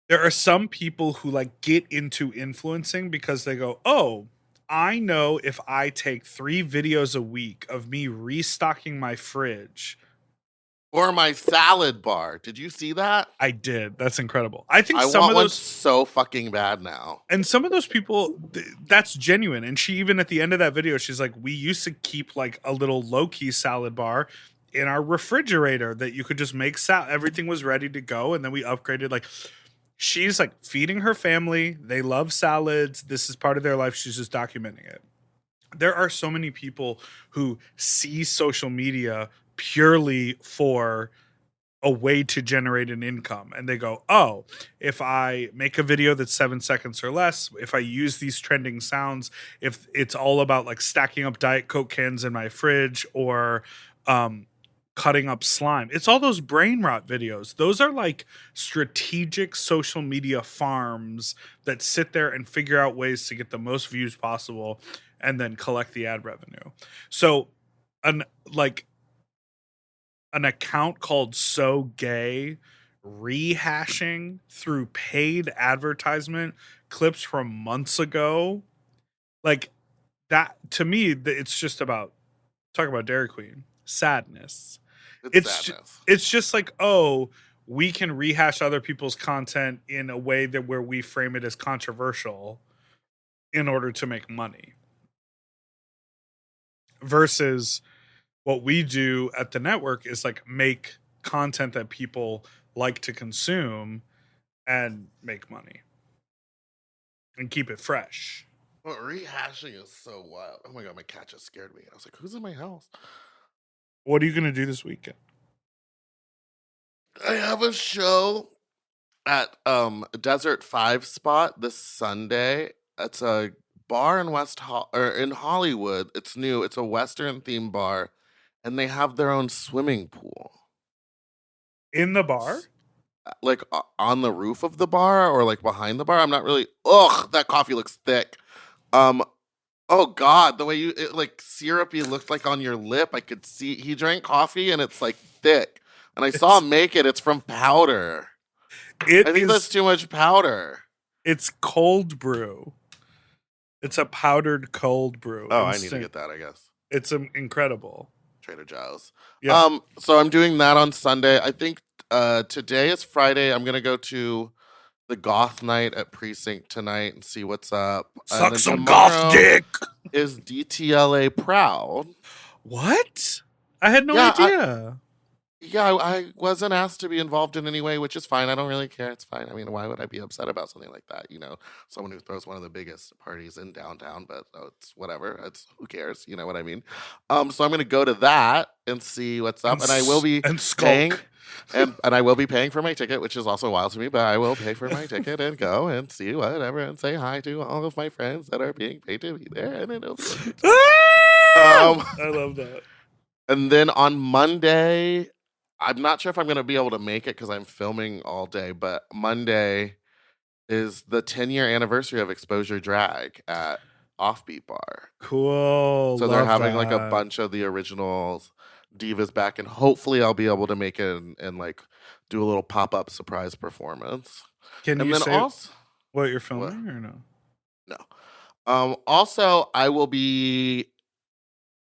There are some people who like get into influencing because they go, oh, I know if I take 3 videos a week of me restocking my fridge or my salad bar. Did you see that? I did. That's incredible. I think I some want of one those so fucking bad now. and some of those people that's genuine. And she even at the end of that video, she's like, we used to keep like a little low-key salad bar in our refrigerator that you could just make everything was ready to go, and then we upgraded. Like she's like feeding her family. They love salads. This is part of their life. She's just documenting it. There are so many people who see social media purely for a way to generate an income. And they go, oh, if I make a video that's 7 seconds or less, if I use these trending sounds, if it's all about like stacking up Diet Coke cans in my fridge or cutting up slime. It's all those brain rot videos. Those are like strategic social media farms that sit there and figure out ways to get the most views possible and then collect the ad revenue. So an account called So Gay rehashing through paid advertisement clips from months ago. Like that to me, it's just about talk about Dairy Queen. Sadness. It's just like, oh, we can rehash other people's content in a way that where we frame it as controversial in order to make money. Versus what we do at the network is like make content that people like to consume and make money and keep it fresh. Well, rehashing is so wild. Oh my God, my cat just scared me. I was like, who's in my house? What are you going to do this weekend? I have a show at Desert 5 spot this Sunday. It's a bar in in Hollywood. It's new. It's a Western themed bar, and they have their own swimming pool. In the bar? Like on the roof of the bar or like behind the bar. I'm not really. Ugh, that coffee looks thick. Oh God, the way it like syrupy looked like on your lip. I could see he drank coffee and it's like thick. And I saw him make it. It's from powder. I think that's too much powder. It's cold brew. It's a powdered cold brew. Oh, I need to get that, I guess. It's incredible. Trader Joe's. Yeah. So I'm doing that on Sunday. I think today is Friday. I'm gonna go to the goth night at Precinct tonight and see what's up. Suck some goth dick. Is DTLA proud? What? I had no idea. Yeah, I wasn't asked to be involved in any way, which is fine. I don't really care. It's fine. I mean, why would I be upset about something like that? You know, someone who throws one of the biggest parties in downtown, but it's whatever. It's who cares? You know what I mean? So I'm gonna go to that and see what's up, and I will be and paying, skulk. and I will be paying for my ticket, which is also wild to me. But I will pay for my ticket and go and see whatever and say hi to all of my friends that are being paid to be there, and it'll be a good time. I love that. And then on Monday, I'm not sure if I'm going to be able to make it because I'm filming all day, but Monday is the 10-year anniversary of Exposure Drag at Offbeat Bar. Cool. So they're Love having like a that. bunch of the original divas back, and hopefully I'll be able to make it and like do a little pop-up surprise performance. Can And you then say also, what you're filming or no? no. Also, I will be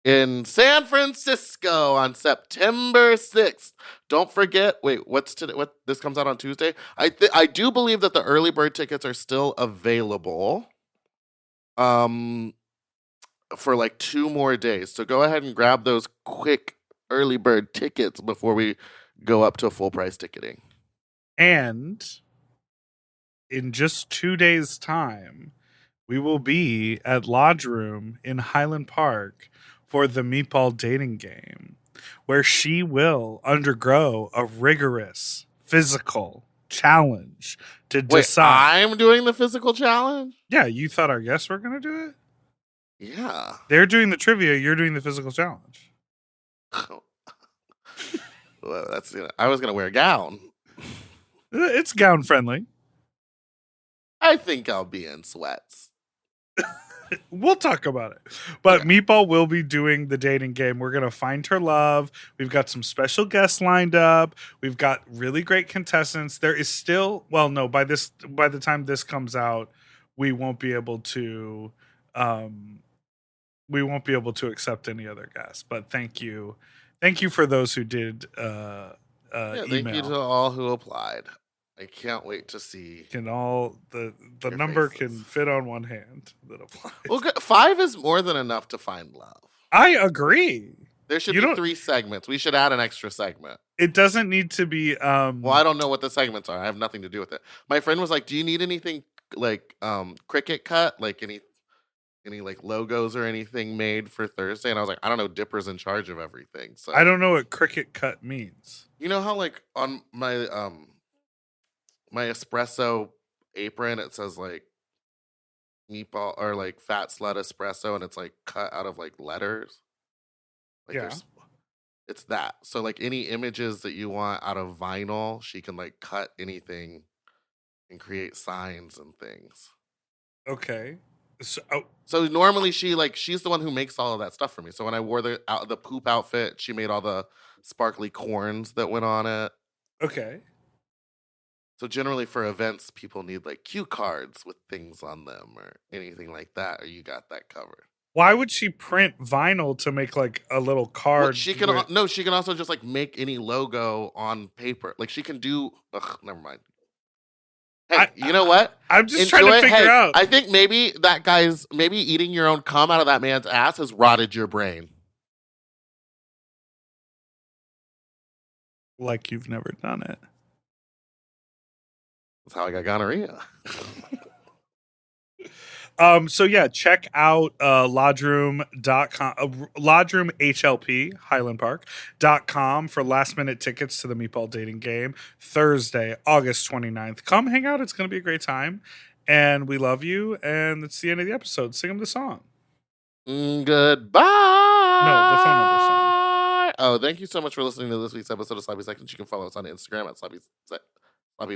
in San Francisco on September 6th. Don't forget. Wait, what's today? What this comes out on Tuesday? I do believe that the early bird tickets are still available. For like 2 more days. So go ahead and grab those quick early bird tickets before we go up to full price ticketing. And in just 2 days' time, we will be at Lodge Room in Highland Park for the Meatball Dating Game, where she will undergo a rigorous physical challenge to Wait, decide. I'm doing the physical challenge? Yeah, you thought our guests were going to do it? Yeah. They're doing the trivia. You're doing the physical challenge. Well, that's I was gonna wear a gown. It's gown friendly. I think I'll be in sweats. We'll talk about it. But Meatball will be doing the dating game. We're going to find her love. We've got some special guests lined up. We've got really great contestants. There is still, well, no, by the time this comes out, we won't be able to accept any other guests. But thank you. Thank you for those who did Yeah, email. thank you to all who applied. I can't wait to see. Can all the your number faces. can fit on one hand that applies. Well, 5 is more than enough to find love. I agree. There should You be don't- 3 segments. We should add an extra segment. It doesn't need to be Well, I don't know what the segments are. I have nothing to do with it. My friend was like, "Do you need anything like Cricut cut, like any like logos or anything made for Thursday?" And I was like, "I don't know. Dipper's in charge of everything." So I don't know what cricket cut means. You know how like on my my espresso apron it says like meatball or like fat slut espresso, and it's like cut out of like letters. Like Yeah. it's that. So like any images that you want out of vinyl, she can like cut anything and create signs and things. Okay. So normally she's the one who makes all of that stuff for me. So when I wore the poop outfit, she made all the sparkly corns that went on it. Okay. So generally for events, people need like cue cards with things on them or anything like that, or you got that covered. Why would she print vinyl to make like a little card? Well, she can she can also just like make any logo on paper. Like she can do. Never mind. Hey, you know what? I'm just trying to figure out. I think maybe that guy's eating your own cum out of that man's ass has rotted your brain. Like you've never done it. That's how I got gonorrhea. So yeah, check out lodgeroom.com, Lodgeroom HLP, Highland Park.com for last minute tickets to the Meatball Dating Game Thursday, August 29th. Come hang out. It's going to be a great time. And we love you. And it's the end of the episode. Sing them the song. Goodbye. No, the phone number song. Oh, thank you so much for listening to this week's episode of Sloppy Seconds. You can follow us on Instagram at Sloppy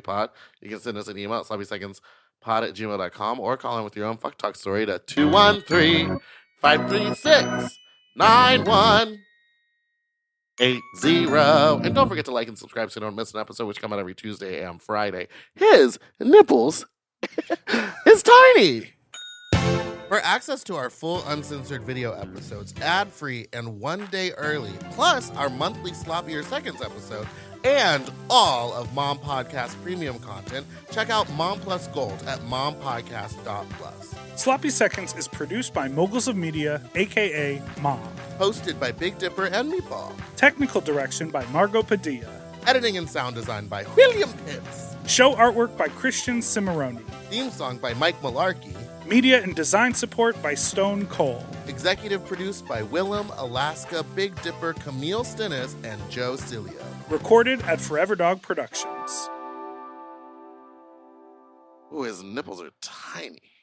Pod. You can send us an email at sloppysecondspod@gmail.com or call in with your own fuck talk story to 213-536-9180. And don't forget to like and subscribe so you don't miss an episode, which come out every Tuesday and Friday. His nipples is tiny. For access to our full uncensored video episodes, ad-free, and 1 day early, plus our monthly Sloppier Seconds episode, and all of Mom Podcast premium content, check out Mom Plus Gold at mompodcast.plus. Sloppy Seconds is produced by Moguls of Media, aka Mom. Hosted by Big Dipper and Meatball. Technical direction by Margot Padilla. Editing and sound design by William Pitts. Show artwork by Christian Cimarroni. Theme song by Mike Malarkey. Media and design support by Stone Cole. Executive produced by Willem, Alaska, Big Dipper, Camille Stennis, and Joe Cilio. Recorded at Forever Dog Productions. Ooh, his nipples are tiny.